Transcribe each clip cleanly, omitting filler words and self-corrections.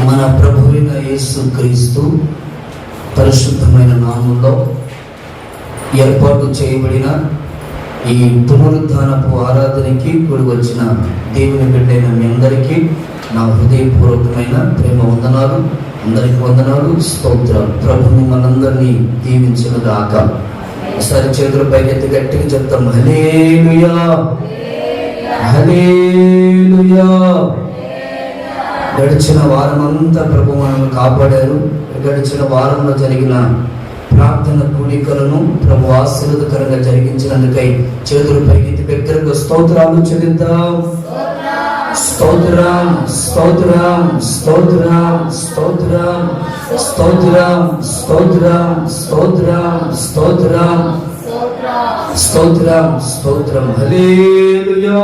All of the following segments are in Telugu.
మన ప్రభువైన యేసు క్రీస్తు పరిశుద్ధమైన నామంలో ఏర్పాటు చేయబడిన ఈ పునరుద్ధానపు ఆరాధనకి కూడి వచ్చిన దేవుని బిడ్డైన మీ అందరికీ నా హృదయపూర్వకమైన ప్రేమ వందనాలు. అందరికి వందనాలు, స్తోత్రాలు. ప్రభువు మనందరినీ దీవించునుగాక. ఒకసారి చేతుల పైకెత్తి గట్టిగా చెప్తాం, హల్లెలూయా హల్లెలూయా. గడిచిన వారం అంతా ప్రభు మనల్ని కాపాడారు. గడిచిన వారంలో జరిగిన ప్రార్థన కూడికలను ప్రభు ఆశీర్వాదకరంగా జరిగించినందుకై చేతులు పైకెత్తి బిగ్గరగా స్తోత్రాలు చెల్లిద్దాం. స్తోత్రం స్తోత్రం స్తోత్రం స్తోత్రం స్తోత్రం స్తోత్రం స్తోత్రం స్తోత్రం స్తోత్రం స్తోత్రం. హల్లెలూయా.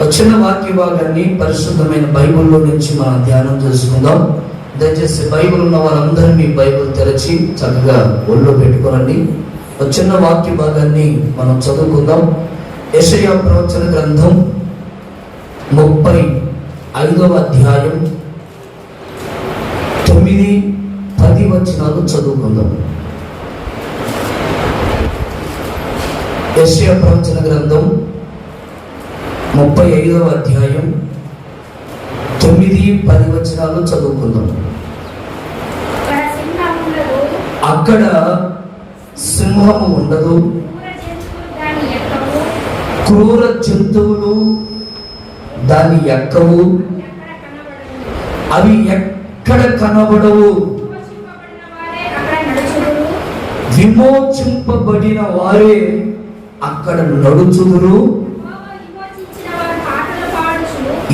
వచ్చిన వాక్య భాగాన్ని పరిశుద్ధమైన బైబిల్లో నుంచి మనం ధ్యానం చేసుకుందాం. దయచేసి బైబిల్ ఉన్న వారందరూ మీ బైబిల్ తెరచి చక్కగా ఒళ్ళో పెట్టుకోనండి. వచ్చిన వాక్య భాగాన్ని మనం చదువుకుందాం. యెషయా ప్రవచన గ్రంథం 35వ అధ్యాయం 9-10 వచనాలు చదువుకుందాం. యెషయా ప్రవచన గ్రంథం 35వ అధ్యాయం 9-10 వచనాలు చదువుకుందాం. అక్కడ సింహము ఉండదు, క్రూర జంతువులు దాని ఎక్కవు, అవి ఎక్కడ కనబడవు. విమోచింపబడిన వారే అక్కడ నడుచుదురు.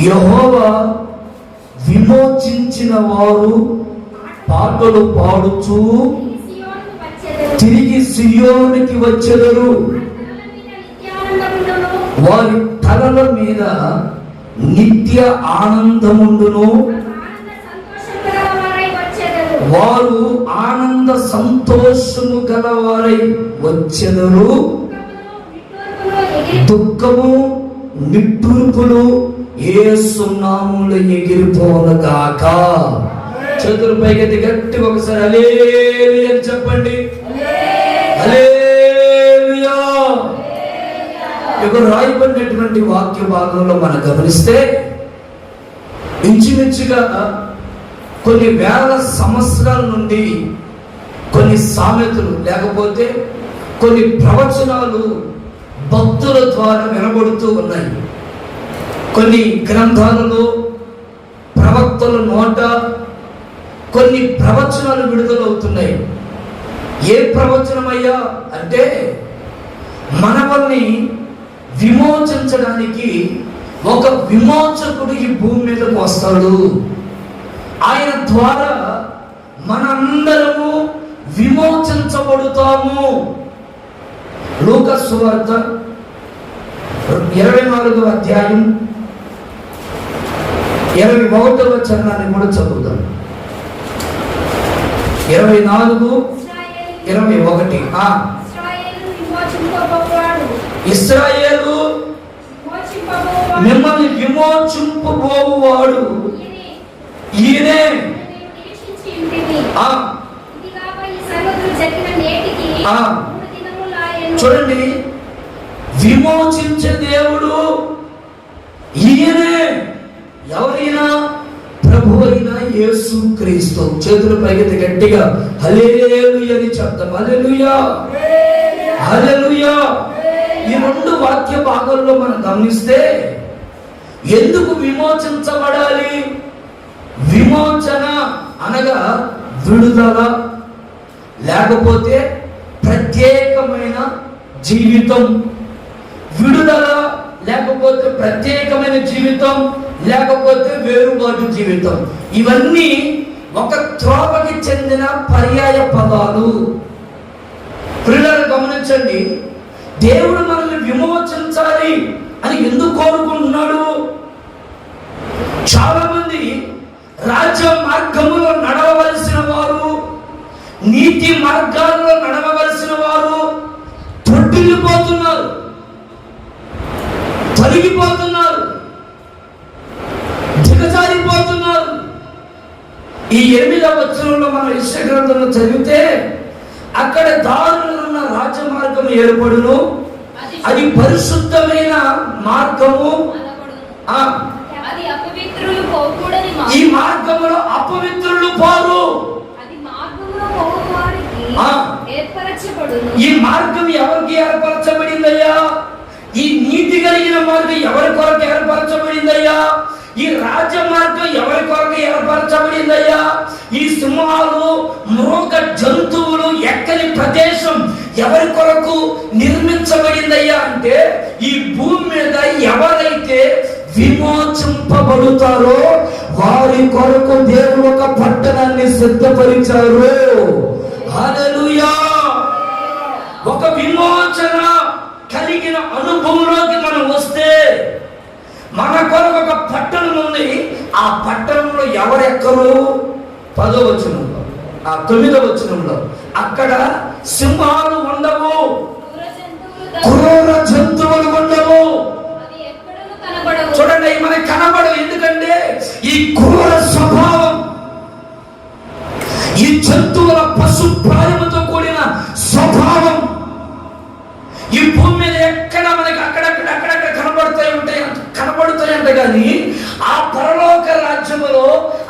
యెహోవా విమోచించిన వారు పాటలు పాడుచు తిరిగి సియోనుకి వచ్చెదరు. వారి తలల మీద నిత్య ఆనందముండును. వారు ఆనంద సంతోషము గలవారై వచ్చెదరు. దుఃఖము నిట్టూర్పులు యేసు నామములో ఎగిరిపోనుగాక. చేతుల పైకెత్తి గట్టి ఒకసారి హల్లెలూయా అని చెప్పండి. హల్లెలూయా. ఇక్కడ రాయబడినటువంటి వాక్య భాగంలో మనం గమనిస్తే ఇంచుమించుగా కొన్ని వేల సంవత్సరాల నుండి కొన్ని సామెతలు లేకపోతే కొన్ని ప్రవచనాలు భక్తుల ద్వారా వినబడుతూ ఉన్నాయి. కొన్ని గ్రంథాలలో ప్రవక్తల నోట కొన్ని ప్రవచనాలు విడుదలవుతున్నాయి. ఏ ప్రవచనమయ్యా అంటే మనల్ని విమోచించడానికి ఒక విమోచకుడు ఈ భూమి మీదకు వస్తాడు. ఆయన ద్వారా మనందరము విమోచించబడుతాము. లూకా సువార్త 24వ అధ్యాయం 21వ వచనాన్ని కూడా చదువుదాం. 24:21. ఇశ్రాయేలు మిమ్మల్ని విమోచింపబోవాడు ఈయనే. చూడండి, విమోచించే దేవుడు ఈయనే. ఎవరైనా ప్రభు అయిన యేసు క్రీస్తు. చేతుల పైకి గట్టిగా హల్లెలూయా అని చెప్తాం. హల్లెలూయా హల్లెలూయా. ఈ రెండు వాక్య భాగాల్లో మనం గమనిస్తే ఎందుకు విమోచించబడాలి? విమోచన అనగా విడుదల, లేకపోతే ప్రత్యేకమైన జీవితం. విడుదల లేకపోతే ప్రత్యేకమైన జీవితం, లేకపోతే వేరుబాటు జీవితం. ఇవన్నీ ఒక త్రోవకి చెందిన పర్యాయ పదాలు. ప్రియులారా గమనించండి, దేవుడు మనల్ని విమోచించాలి అని ఎందుకు కోరుకుంటున్నాడు? చాలా మంది రాజ్య మార్గములో నడవవలసిన వారు, నీతి మార్గాల్లో నడవవలసిన వారు తొట్టిల్లిపోతున్నారు, తొలగిపోతున్నారు. ఈ 8వ వచనంలో మనం యెషయా గ్రంథంలో చదివితే అక్కడ దారులున్న రాజమార్గం ఏర్పడును, అది పరిశుద్ధమైన మార్గము. ఈ మార్గంలో అపవిత్రులు పోరు. ఈ మార్గం ఎవరికి ఏర్పరచబడిందయ్యా? ఈ నీతి కలిగిన మార్గం ఎవరి కొరకు ఏర్పరచబడిందయ్యా? ఈ రాజ్య మార్గం ఎవరి కొరకు ఏర్పరచబడిందయ్యా? ఈ సింహాలు, మృగ జంతువులు ఎక్కని ప్రదేశం ఎవరి కొరకు నిర్మించబడిందయ్యా అంటే, ఈ భూమి మీద ఎవరైతే విమోచింపబడుతారో వారి కొరకు దేవుడు ఒక పట్టణాన్ని సిద్ధపరిచారు. హల్లెలూయా! ఒక విమోచన కలిగిన అనుభవంలోకి మనం వస్తే మన కొరకు ఒక పట్టణం ఉంది. ఆ పట్టణంలో ఎవరెక్కరు? 10వ వచనంలో, 9వ వచనంలో అక్కడ సింహాలు ఉండవు, క్రూర జంతువులు ఉండవు. చూడండి, మనకి కనబడవు. ఎందుకంటే ఈ క్రూర స్వభావం, ఈ జంతువుల పశు ప్రాయముతో కూడిన స్వభావం ఈ భూమి మీద ఎక్కడ మనకి అక్కడక్కడ కనబడుతాయంట. కానీ ఆ పరలోక రాజ్యములో,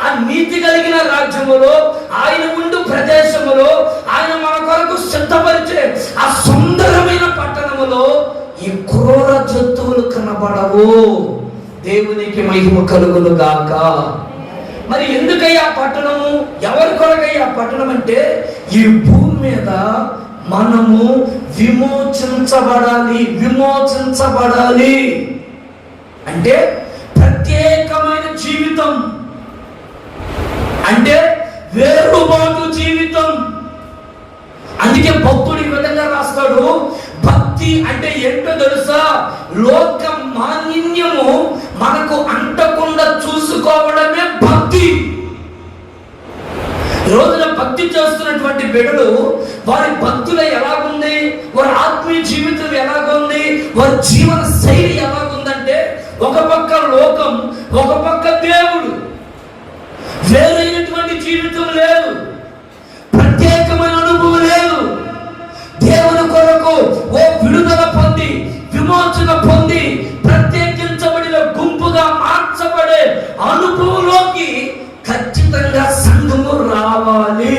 ఆ నీతి కలిగిన రాజ్యములో, ఆయన ఉండు ప్రదేశములో, ఆయన మన కొరకు సిద్ధపరిచే ఆ సుందరమైన పట్టణములో ఈ క్రూర జంతువులు కనబడవు. దేవునికి మహిమ కలుగును గాక. మరి ఎందుకయ్యా పట్టణము? ఎవరి కొరకయ్యా పట్టణం అంటే, ఈ భూమి మీద మనము విమోచించబడాలి అంటే ప్రత్యేకమైన జీవితం, అంటే వేరుబాటు జీవితం. అందుకే భక్తుడు ఈ విధంగా రాస్తాడు, భక్తి అంటే ఏంటో తెలుసా? లోక మాలిన్యము మనకు అంటకుండా చూసుకోవడమే భక్తి. రోజున భక్తి చేస్తున్నటువంటి బిడ్డలు, వారి భక్తులు ఎలాగుంది, వారి ఆత్మీయ జీవితం ఎలాగుంది, వారి జీవన శైలి ఎలాగుందంటే, ఒక పక్క లోకం, ఒక పక్క దేవుడు. వేరైనటువంటి జీవితం లేదు, ప్రత్యేకమైన అనుభవం లేదు. దేవుని కొరకు ఓ విడుదల పొంది, విమోచన పొంది, ప్రత్యేకించబడిన గుంపుగా మార్చబడే అనుభవంలోకి ఖచ్చితంగా సంఘము రావాలి.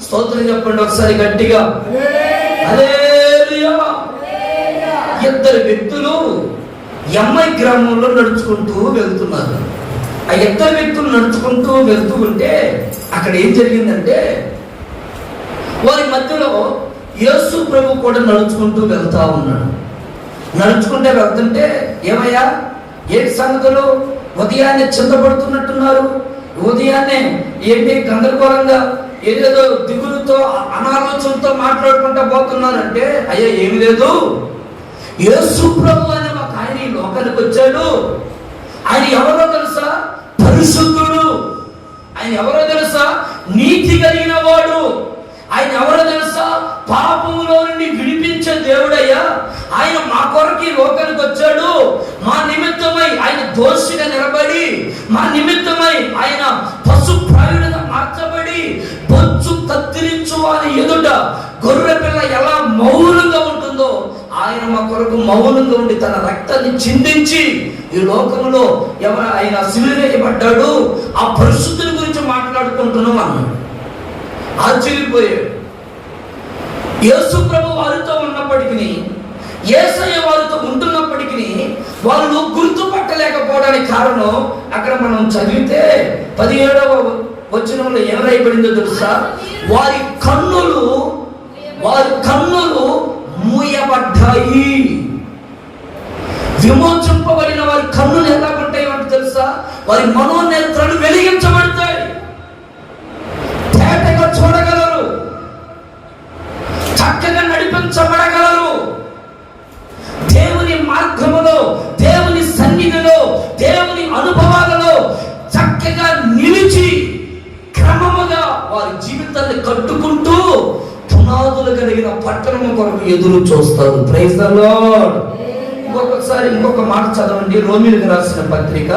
స్తోత్రం చెప్పండి ఒకసారి గట్టిగా. హల్లెలూయా! ఇద్దరు వ్యక్తులు ఎమ్మై గ్రామంలో నడుచుకుంటూ వెళ్తున్నారు. ఆ ఇద్దరు వ్యక్తులు నడుచుకుంటూ వెళ్తూ ఉంటే అక్కడ ఏం జరిగిందంటే, వారి మధ్యలో యేసు ప్రభు కూడా నడుచుకుంటూ వెళ్తా ఉన్నాడు. నడుచుకుంటే వెళ్తుంటే, ఏమయ్యా ఏంటి సంగతులు? ఉదయాన్నే చింతపడుతున్నట్టున్నారు, ఉదయాన్నే ఏంటి గందరగోళంగా ఏదేదో దిగులుతో అనాలోచనతో మాట్లాడుకుంటా పోతున్నారంటే, అయ్యా ఏమి లేదు, యేసు ప్రభు అనే ఒక ఆయన ఈ లోకానికి వచ్చాడు. ఆయన ఎవరో తెలుసా? పరిశుద్ధుడు. ఆయన ఎవరో తెలుసా? నీతి కలిగిన వాడు. ఆయన ఎవరో తెలుసా? పాపములో నుండి విడిపించే దేవుడయ్యా. ఆయన మా కొరకు ఈ లోకానికి వచ్చాడు. మా నిమిత్తమై ఆయన దోషిగా నిలబడి, మా నిమిత్తమై ఆయన పశుప్రాయుడిగా మార్చబడి, బొచ్చు కత్తిరించు అని ఎదుట గొర్రె పిల్ల ఎలా మౌనంగా ఉంటుందో, ఆయన మా కొరకు మౌనంగా ఉండి తన రక్తాన్ని చిందించి ఈ లోకంలో ఆయన సిలువేయబడ్డాడు. ఆ పరిశుద్ధుని గురించి మాట్లాడుకుంటున్నాం అన్నాడు. ఆశ్చర్యపోయాడు. యేసు ప్రభు వారితో ఉన్నప్పటికీ, యేసయ్య వారితో ఉంటున్నప్పటికీ వాళ్ళు గుర్తుపట్టలేకపోవడానికి కారణం, అక్కడ మనం చదివితే 17వ వచనంలో ఏం రాయబడిందో తెలుసా? వారి కన్నులు మూయబడ్డాయి. విమోచింపబడిన వారి కన్నులు ఎలా ఉంటాయి అంటే తెలుసా? వారి మనోనేత్రాలు వెలిగించబడతాయి, తేటగా చూడగలరు, చక్కగా నడిపించబడగలరు. దేవుని మార్గములో, దేవుని సన్నిధిలో, దేవుని అనుభవాలలో చక్కగా నిలిచి క్రమముగా వారి జీవితాన్ని కట్టుకుంటూ పునాదులు కలిగిన పట్టణము కొరకు ఎదురు చూస్తారు. Praise the lord. ఇంకొక మాట చదవండి. రోమీయులకు రాసిన పత్రిక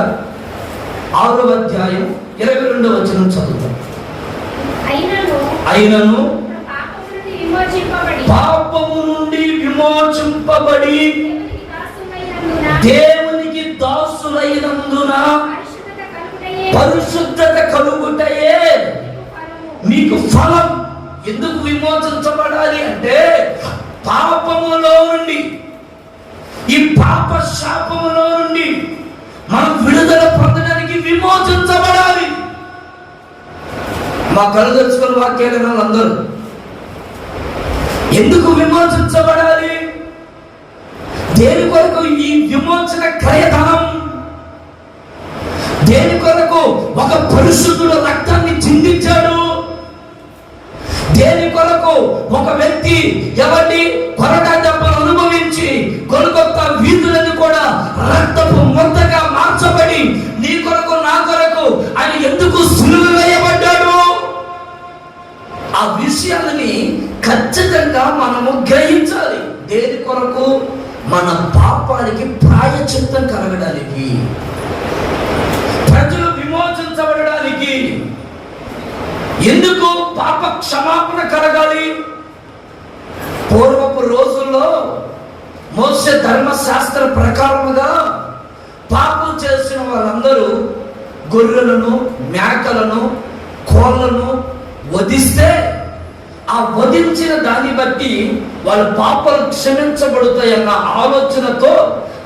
6వ అధ్యాయం 22వ వచనం చదువుతాం. అయినను పాపము నుండి విమోచింపబడి దేవునికి దాసులైనందున పరిశుద్ధత కలుగుటయే మీకు ఫలం. ఎందుకు విమోచించబడాలి అంటే పాపములో నుండి, ఈ పాప శాపములో నుండి మనం విడుదల పొందడానికి విమోచించబడాలి. మా కళ్ళు తెచ్చుకున్న వాక్యాలు అందరూ ఎందుకు విమోచించబడాలి? దేని కొరకు ఈ విమోచన క్రయధనం? దేని కొరకు ఒక పరిశుద్ధుడు రక్తాన్ని చిందించాడు? దేని కొరకు ఒక వ్యక్తి ఎవరిని కొరడా దెబ్బలు అనుభవించి గొల్గొత్తా వీధులను కూడా రక్తపు మొత్తగా మార్చబడి నీ కొరకు నా కొరకు ఆయన ఎందుకు సిలువ వేయబడ్డాడు? ఆ విషయాలని ఖచ్చితంగా మనము గ్రహించాలి. దేని కొరకు? మన పాపానికి ప్రాయశ్చిత్తం కలగడానికి, ప్రజలు విమోచించబడడానికి. ఎందుకు పాప క్షమాపణ కలగాలి? పూర్వపు రోజుల్లో మోసే ధర్మశాస్త్ర ప్రకారముగా పాపం చేసిన వాళ్ళందరూ గొర్రెలను, మేకలను, కోళ్ళను వధిస్తే ఆ వధించిన దాన్ని బట్టి వాళ్ళ పాపాలు క్షమించబడతాయన్న ఆలోచనతో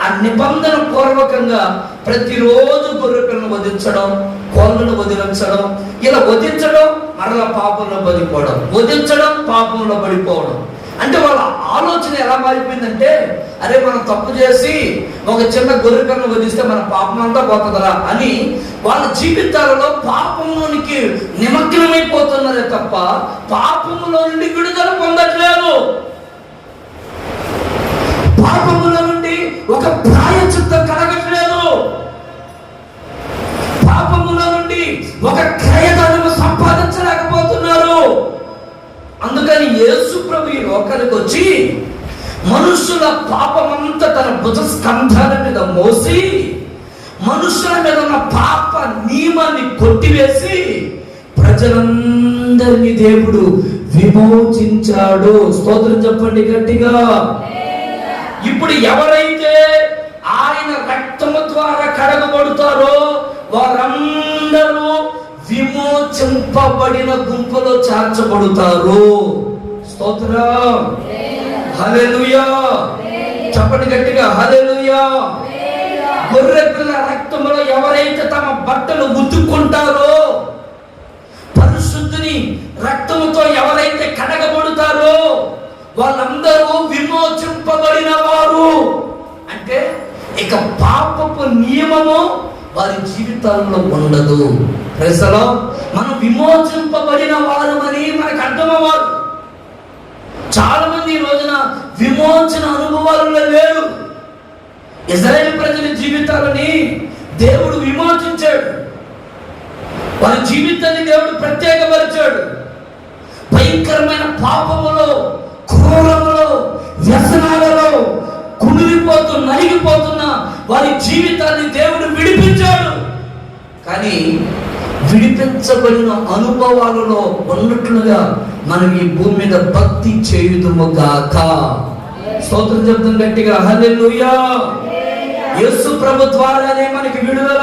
ఆ నిబంధన పూర్వకంగా ప్రతిరోజు గొర్రె పిల్లను వధించడం, కోళ్ళను వదిలించడం, ఇలా వధించడం మరలా పాపంలో పడిపోవడం, వధించడం పాపంలో పడిపోవడం. అంటే వాళ్ళ ఆలోచన ఎలా మారిపోయిందంటే, అరే మనం తప్పు చేసి ఒక చిన్న గొర్రె పిల్లను వధిస్తే మన పాపం అంతా పోతుందా అని వాళ్ళ జీవితాలలో పాపంలోనికి నిమగ్నమైపోతున్నారే తప్ప పాపములో నుండి విడుదల పొందట్లేదు. పాపములో నుండి ఒక ప్రాయశ్చిత్తం కలగట్లేదు. పాపములో నుండి ఒక క్రయధనము సంపాదించలేకపోతున్నారు. అందుకని యేసు ప్రభు ఈ లోకానికి వచ్చి మనుషుల పాపమంతా తన భుజ స్కంధాల మీద మోసి మనుషుల మీద ఉన్న పాప నియమాన్ని కొట్టివేసి ప్రజలందరినీ దేవుడు విమోచించాడు. స్తోత్రం చెప్పండి గట్టిగా. ఇప్పుడు ఎవరైతే ఆయన రక్తము ద్వారా కడగబడతారో వారందరూ విమోచింపబడిన గుంపులో చేర్చబడతారు. స్తోత్రం. హల్లెలూయా. చెప్పండి గట్టిగా హల్లెలూయా. గొర్రె పిల్ల రక్తములో ఎవరైతే తమ బట్టలు ఉతుక్కుంటారో, పరిశుద్ధుని రక్తముతో ఎవరైతే కడగబడతారో వాళ్ళందరూ విమోచింపబడిన వారు. అంటే ఇక పాపపు నియమము వారి జీవితాల్లో ఉండదు. ప్రజలో మనం విమోచింపబడిన వారు అని మనకు అర్థమవ్వాలి. చాలా మంది ఈ రోజున విమోచన అనుభవాలలో లేరు. ఇశ్రాయేలు ప్రజల జీవితాలని దేవుడు విమోచించాడు. వారి జీవితాన్ని దేవుడు ప్రత్యేకపరిచాడు. భయంకరమైన పాపములో, క్రూరములో, వ్యసనాలలో కుమిలిపోతూ నలిగిపోతున్న వారి జీవితాన్ని దేవుడు విడిపించాడు. కానీ విడిపించబడిన అనుభవాలలో ఉన్నట్లుగా మనం ఈ భూమి మీద భక్తి చేయుదుముగాక. స్తోత్రం చెప్తాం గట్టిగా హల్లెలూయా. యేసు ప్రభు ద్వారానే మనకి విడుదల.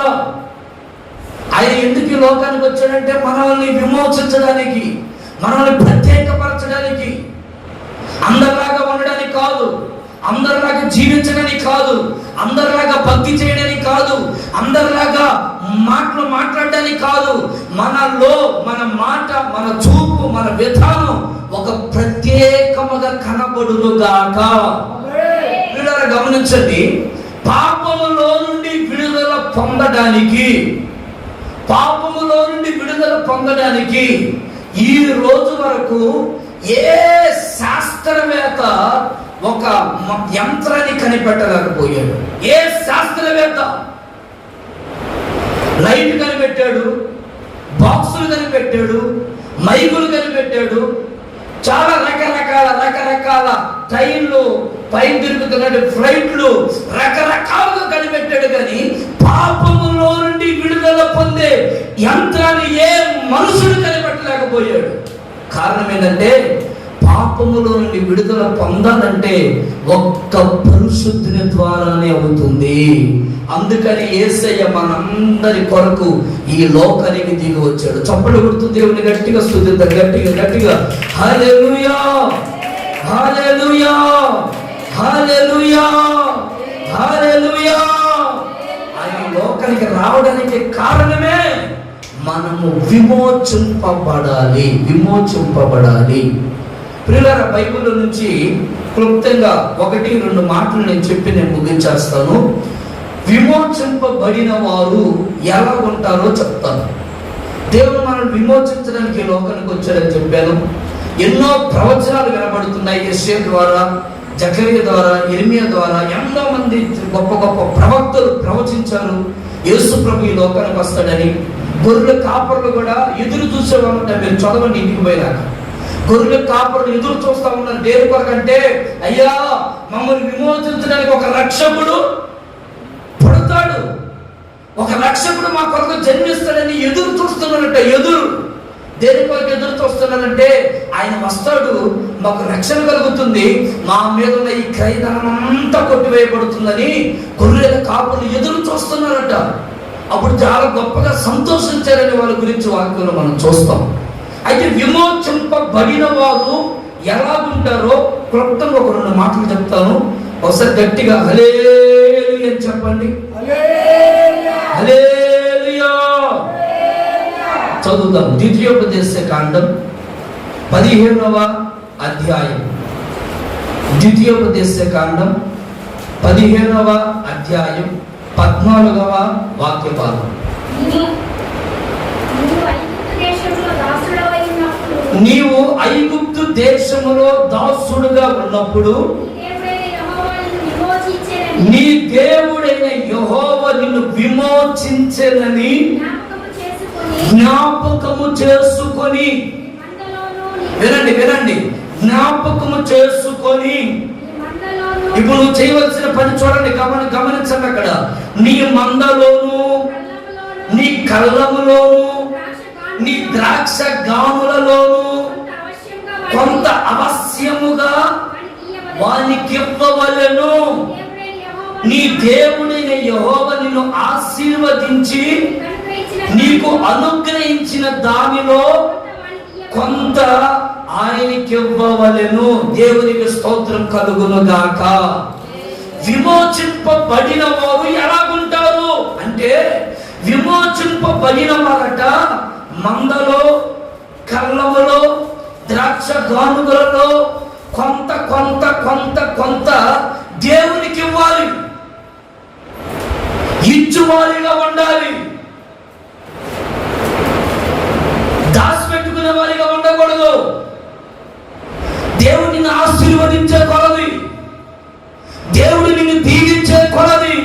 ఆయన ఎందుకు ఈ లోకానికి వచ్చాడంటే మనల్ని విమోచించడానికి, మనల్ని ప్రత్యేకపరచడానికి, అందరిలాగా ఉండడానికి కాదు, అందరిలాగా జీవించడానికి కాదు, అందరిలాగా భక్తి చేయడానికి కాదు, అందరిలాగా మాటలు మాట్లాడడానికి కాదు. మనలో మన మాట, మన చూపు, మన విధానం ఒక ప్రత్యేకముగా కనబడునుగాక. వీళ్ళ గమనించండి, పాపములో నుండి విడుదల పొందడానికి, పాపములో నుండి విడుదల పొందడానికి ఈ రోజు వరకు ఏ శాస్త్రవేత్త ఒక యంత్రాన్ని కనిపెట్టలేకపోయాడు. ఏ శాస్త్రవేత్త లైట్ కనిపెట్టాడు, బాక్సులు కనిపెట్టాడు, మైకులు కనిపెట్టాడు, చాలా రకరకాల ట్రైన్లు, పైన తిరుగుతున్న ఫ్లైట్లు రకరకాలుగా కనిపెట్టాడు. కానీ పాపములో నుండి విడుదల పొందే యంత్రాన్ని ఏ మనుషుడు కనిపెట్టలేదు. విడిచిపెట్టలేకపోయాడు. కారణం ఏంటంటే పాపములో నుండి విడుదల పొందాలంటే ఒక్క పరిశుద్ధుని ద్వారానే అవుతుంది. అందుకని యేసయ్య మనందరి కొరకు ఈ లోకానికి దిగి వచ్చాడు. చప్పట్లు కొడుతూ దేవుని గట్టిగా స్తుతిద్దాం, గట్టిగా గట్టిగా హల్లెలూయా హల్లెలూయా హల్లెలూయా హల్లెలూయా. ఆయన లోకానికి రావడానికి కారణమే మనము విమోచింపబడాలి. ప్రియులారా, బైబిల్ నుంచి క్లుప్తంగా 1-2 మాటలు నేను చెప్పి నేను ముగించేస్తాను. విమోచింపబడిన వారు ఎలా ఉంటారో చెప్తాను. దేవుడు మనల్ని విమోచించడానికి లోకానికి వచ్చాడని చెప్పాను. ఎన్నో ప్రవచనాలు వినబడుతున్నాయి. యెషయా ద్వారా, జకరియా ద్వారా, ఇర్మియా ద్వారా ఎంతో మంది గొప్ప గొప్ప ప్రవక్తలు ప్రవచించారు యేసు ప్రభు ఈ లోకానికి వస్తాడని. గొర్రెల కాపర్లు కూడా ఎదురు చూసేవాళ్ళు. మీరు చదవండి ఇంటికి పోయినాక. గొర్రెల కాపర్లు ఎదురు చూస్తా ఉన్నారు. దేని కొరకంటే, అయ్యా మమ్మల్ని విమోచించడానికి ఒక రక్షకుడు పుడతాడు, ఒక రక్షకుడు మా కొరకు జన్మిస్తాడని ఎదురు చూస్తున్నారంట. దేని కొరకు ఎదురు చూస్తున్నారంటే, ఆయన వస్తాడు, మాకు రక్షణ కలుగుతుంది, మా మీద ఉన్న ఈ క్రయధనం అంతా కొట్టివేయబడుతుందని గొర్రెల కాపర్లు ఎదురు చూస్తున్నారట. అప్పుడు చాలా గొప్పగా సంతోషించారని వాళ్ళ గురించి వాక్యంలో మనం చూస్తాం. అయితే విమోచింపబడిన వారు ఎలాగుంటారో క్లుప్తంగా 2 మాటలు చెప్తాను. ఒకసారి గట్టిగా హల్లెలూయా అని చెప్పండి. హల్లెలూయా. చదువుతాం. ద్వితీయోపదేశ కాండం 15వ అధ్యాయం. ద్వితీయోపదేశ కాండం 15వ అధ్యాయం 14వ వాక్య భాగం. నీవు ఐగుప్తు దేశములో దాసుడుగా ఉన్నప్పుడు నీ దేవుడైన యెహోవా నిన్ను విమోచించెనని జ్ఞాపకము చేసుకొని, వినండి, జ్ఞాపకము చేసుకొని. ఇప్పుడు నువ్వు చేయవలసిన పని చూడండి, గమనించండి. అక్కడ నీ మందలోను, నీ కళ్ళములోను, నీ ద్రాక్ష గానులలోను కొంత అవశ్యముగా వానికి ఇవ్వవలెను. నీ దేవుడైన యెహోవా నిన్ను ఆశీర్వదించి నీకు అనుగ్రహించిన దానిలో కొంత ఆయనకి ఇవ్వవలెను. దేవునికి స్తోత్రం కలుగును గాక. విమోచింపబడిన వారు ఎలాగుంటారు అంటే, విమోచింపబడిన వారట మందలో, కళ్ళములో, ద్రాక్ష గానుగలలో కొంత కొంత కొంత కొంత దేవునికి ఇవ్వాలి, ఇచ్చువారిగా ఉండాలి, దాచిపెట్టుకునే వారిగా ఉండకూడదు. దేవుడు నిన్ను ఆశీర్వదించే కొలది, దేవుడు నిన్ను దీవించే కొలది,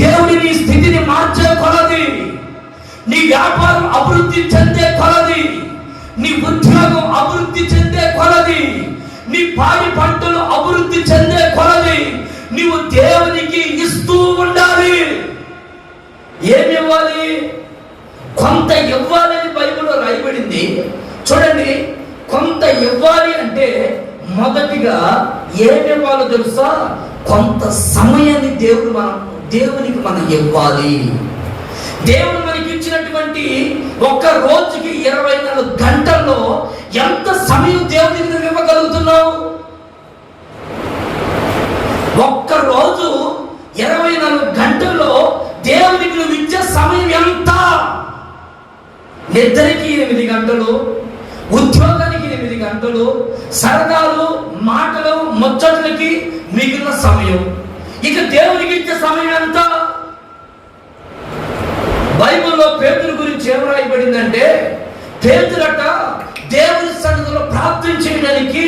దేవుడి నీ స్థితిని మార్చే కొలది, నీ వ్యాపారం అభివృద్ధి చెందే కొలది, నీ ఉద్యోగం అభివృద్ధి చెందే కొలది, నీ పాడి పంటలు అభివృద్ధి చెందే కొలది నీవు దేవునికి ఇస్తూ ఉండాలి. ఏమి ఇవ్వాలి? కొంత ఇవ్వాలని బైబిల్లో రాయబడింది. చూడండి, కొంత ఇవ్వాలి అంటే మొదటిగా ఏమి ఇవ్వాలో తెలుసా? కొంత సమయాన్ని దేవునికి మనం ఇవ్వాలి. దేవుడు మనకి ఇచ్చినటువంటి ఒక రోజుకి 24 గంటల్లో ఎంత సమయం దేవునికి నువ్వు ఇవ్వగలుగుతున్నావు? ఒక్క రోజు 24 గంటల్లో దేవునికి నువ్వు ఇచ్చే సమయం ఎంత? నిద్రకి 8 గంటలు, ఉద్యోగానికి 8 గంటలు, సరదాలు, మాటలు, ముచ్చట్లకి మిగిలిన సమయం. ఇక దేవునికి ఇచ్చే సమయం ఎంత? బైబిల్లో పేతురు గురించి ఏం రాయబడిందంటే, పేతురట దేవుని సన్నిధిలో ప్రార్థన చేయడానికి,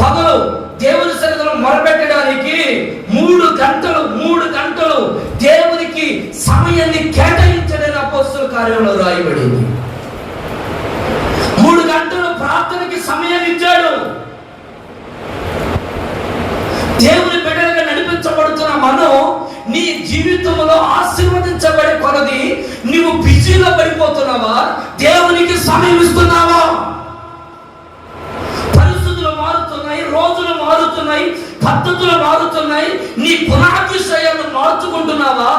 పగలు దేవుని సన్నిధిలో మొరపెట్టడానికి 3 గంటలు దేవునికి సమయాన్ని కేటాయించడని అపోస్తలుల కార్యంలో రాయబడింది. 3 గంటలు ప్రార్థనకి సమయాన్ని ఇచ్చాడు. దేవుని బిడ్డలుగా నడిపించబడుతున్న మనం నీ జీవితంలో ఆశీర్వదించబడే కొలది నువ్వు బిజీలో పడిపోతున్నావా? దేవుడు దేవునికి సమయం ఇస్తున్నావా? పరిస్థితులు మారుతున్నాయి, రోజులు మారుతున్నాయి, పద్ధతులు మారుతున్నాయి. నీ గుణాతిశయాలను మార్చుకుంటున్నావా?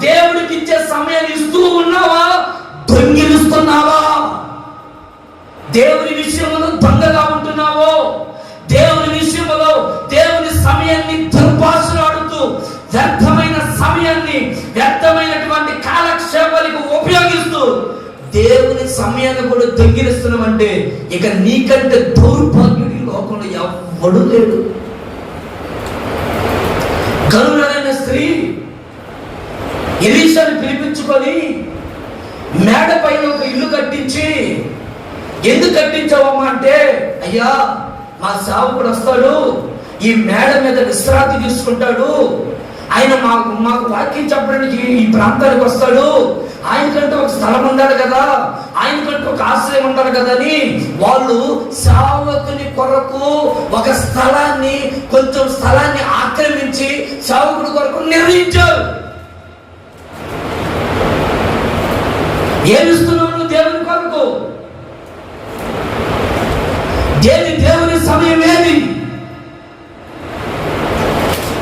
దేవుడికి ఇచ్చే సమయాన్ని ఇస్తూ ఉన్నావా? దొంగిలిస్తున్నావా? దేవుని విషయంలో దొంగగా ఉంటున్నావో? దేవుని విషయంలో దేవుని సమయాన్ని దుర్భాషలాడుతూ వ్యర్థమైన సమయాన్ని వ్యర్థమైనటువంటి కాలక్షేపాలకు ఉపయోగిస్తూ దేవుని సమయాన్ని కూడా దొంగిలిస్తున్నామంటే ఇక నీకంటే దౌర్భాగ్యుడి లోకంలో ఎవ్వడు లేడు. గరుడైన స్త్రీ ఎలీషాను పిలిపించుకొని మేడ పైన ఒక ఇల్లు కట్టించి, ఎందుకు కట్టించావమ్మా అంటే, అయ్యా మా సేవకుడు వస్తాడు, ఈ మేడ మీద విశ్రాంతి తీసుకుంటాడు, ఆయన మాకు వాక్యం చెప్పడానికి ఈ ప్రాంతానికి వస్తాడు, ఆయనకంటే ఒక స్థలం ఉండాలి కదా, ఆయనకంటే ఒక ఆశ్రయం ఉండాలి కదా అని వాళ్ళు సేవకుని కొరకు ఒక స్థలాన్ని, కొంచెం స్థలాన్ని ఆక్రమించి సేవకుడి కొరకు నిర్ణయించారు. ఏమిస్తున్నావు దేవుని కొరకు? దేవుని సమయం ఏది?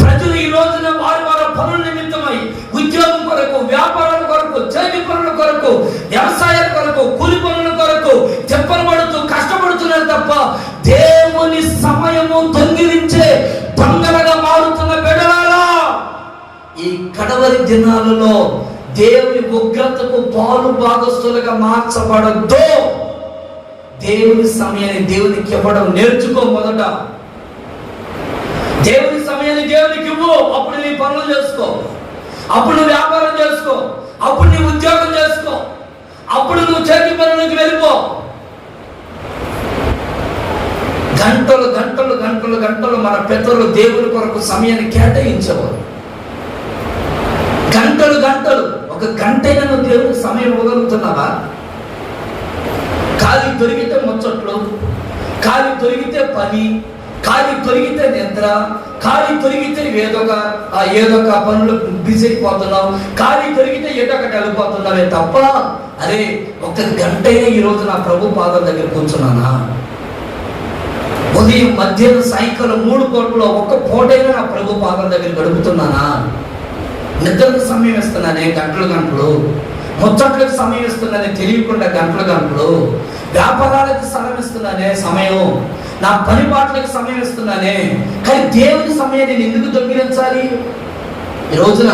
ప్రజలు ఈ రోజున వారి వారి పనుల నిమిత్తమై ఉద్యోగం కొరకు, వ్యాపారాల కొరకు, చేతి పనుల కొరకు, వ్యవసాయాల కొరకు, కూలి పనుల కొరకు చెప్పబడుతూ కష్టపడుతున్నారు తప్ప దేవుని సమయము దొంగిలించే దొంగలుగా మారుతున్న బిడ్డలారా, ఈ కడవరి దినాలలో దేవుని ఉగ్రతకు పాలు భాగస్తులుగా మార్చబడద్దు. దేవుని సమయాన్ని దేవునికి ఇవ్వడం నేర్చుకో. మొదట దేవుని సమయాన్ని దేవునికి ఇవ్వు, అప్పుడు నీ పనులు చేసుకో, అప్పుడు నువ్వు వ్యాపారం చేసుకో, అప్పుడు నీ ఉద్యోగం చేసుకో, అప్పుడు నువ్వు చేతి పనులకు వెళ్ళిపో. గంటలు గంటలు గంటలు గంటలు మన పెద్దలు దేవుని కొరకు సమయాన్ని కేటాయించేవారు. గంటలు గంటలు, ఒక గంటైనా నువ్వు దేవునికి సమయం ఇవ్వగలుగుతున్నావా? ఖాళీ దొరికితే ముచ్చట్లు, ఖాళీ దొరికితే పని, ఖాళీ దొరికితే నిద్ర, ఖాళీ దొరికితే ఏదొక పనులు బిజీ అయిపోతున్నావు, ఖాళీ దొరికితే ఏదొకటి వెళ్ళిపోతున్నావే తప్ప, అరే ఒక గంటైనా ఈరోజు నా ప్రభు పాదం దగ్గర కూర్చున్నానా? ఉదయం, మధ్యాహ్నం, సాయంకాలం 3 పూటలో ఒక్క పూటైనా నా ప్రభు పాదం దగ్గర గడుపుతున్నానా? నిద్రకు సమయం ఇస్తున్నానే గంటలు గంటలు, ముచ్చట్లకు సమయం ఇస్తున్నానే తెలియకుండా గంటలు గంటలు, వ్యాపారాలకు సమయం ఇస్తున్నానే సమయం, నా పని పాటలకు సమయం ఇస్తున్నానే, కానీ దేవుని సమయాన్ని నేను ఎందుకు దొంగిలించాలి? ఈ రోజున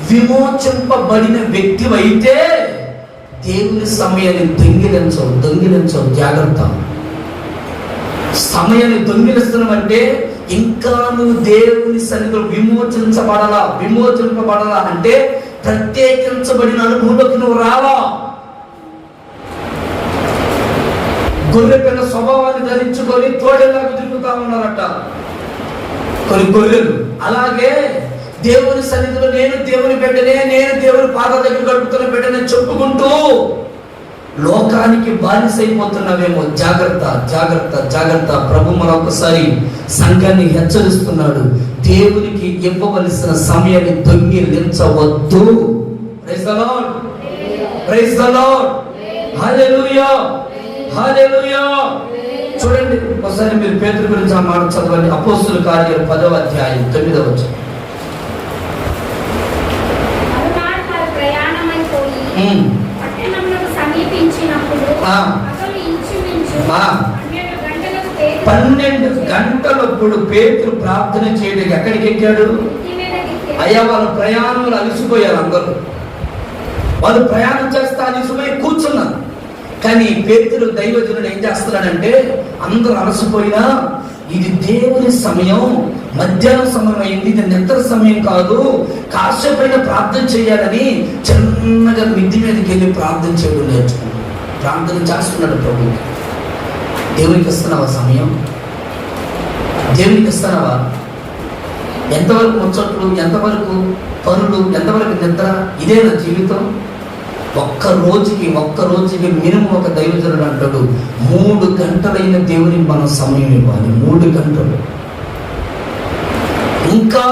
విమోచింపబడిన వ్యక్తి అయితే దేవుని సమయాన్ని దొంగిలించవు. జాగ్రత్త. సమయాన్ని దొంగిలిస్తున్నామంటే ఇంకా నువ్వు దేవుని సన్నిధిలో విమోచింపబడాలా అంటే ప్రత్యేకించబడిన అనుభవంలోకి నువ్వు రావా. గొర్రె పిల్ల స్వభావాన్ని ధరించుకొని తోడేలాగా తిరుగుతా ఉన్నారట కొన్ని గొర్రెలు. అలాగే దేవుని సన్నిధిలో నేను దేవుని బిడ్డనే, నేను దేవుని పాదాల దగ్గర గడుపుతున్న బిడ్డనే చెప్పుకుంటూ లోకానికి బానిసైపోతున్నావేమో. జాగ్రత్త జాగ్రత్త జాగ్రత్త. ప్రభు మరొకసారి సంఘాన్ని హెచ్చరిస్తున్నాడు, దేవునికి ఇవ్వవలసిన సమయాన్ని దొంగిలించవద్దు. Praise the lord, praise the Lord, hallelujah, hallelujah. చూడండి ఒకసారి మీరు పేతురు గురించి ఆ మాట చదవండి. అపోస్తుల కార్యాలు 10వ అధ్యాయం 9వ వచనం. సమీపించినప్పుడు 12 గంటలప్పుడు పేతురు ప్రార్థన చేయడానికి ఎక్కడికి ఎక్కాడు? అయ్యా వాళ్ళ ప్రయాణంలో అలసిపోయారు అందరూ. వాళ్ళు ప్రయాణం చేస్తా అలసిపోయి కూర్చున్నారు. కానీ పేతురు దైవజనుడు ఏం చేస్తున్నాడంటే, అందరూ అలసిపోయినా ఇది దేవుని సమయం, మధ్యాహ్నం సమయం అయింది, ఇది నిద్ర సమయం కాదు, కాసేపైన ప్రార్థన చేయాలని చిన్నగా మిద్ది మీదకి వెళ్ళి ప్రార్థన చేయడం నేర్చుకున్నాడు. ప్రార్థన చేస్తున్నాడు ప్రభు. దేవునికి ఇస్తున్నావా సమయం? దేవునికి ఇస్తున్నావా? ఎంతవరకు ముచ్చట్లు, ఎంతవరకు పనులు, ఎంతవరకు నిద్ర? ఇదే నా జీవితం. ఒక్క రోజుకి మినిమం ఒక దైవజనుడు అంటాడు 3 గంటలైన దేవునికి మనం సమయం ఇవ్వాలి. 3 గంటలు. ఇంకా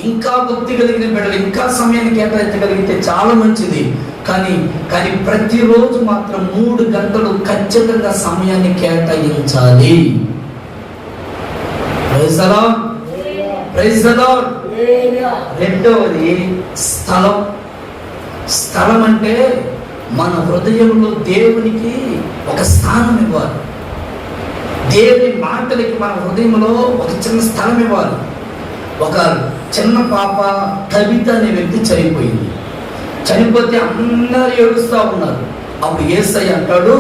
ఇంకా భక్తి కలిగిన బిడ్డలు ఇంకా సమయాన్ని కేటాయించగలిగితే చాలా మంచిది. కానీ ప్రతిరోజు మాత్రం 3 గంటలు ఖచ్చితంగా సమయాన్ని కేటాయించాలి. Praise the lord, praise the lord. రెండవది స్థలం అంటే మన హృదయంలో దేవునికి ఒక స్థానం ఇవ్వాలి. దేవుని మాటలకి మన హృదయంలో ఒక చిన్న స్థలం ఇవ్వాలి. ఒక చిన్న పాప కవిత అనే వ్యక్తి చనిపోయింది. చనిపోతే అందరూ ఏడుస్తూ ఉన్నారు. అప్పుడు యేసయ్య అంటాడు,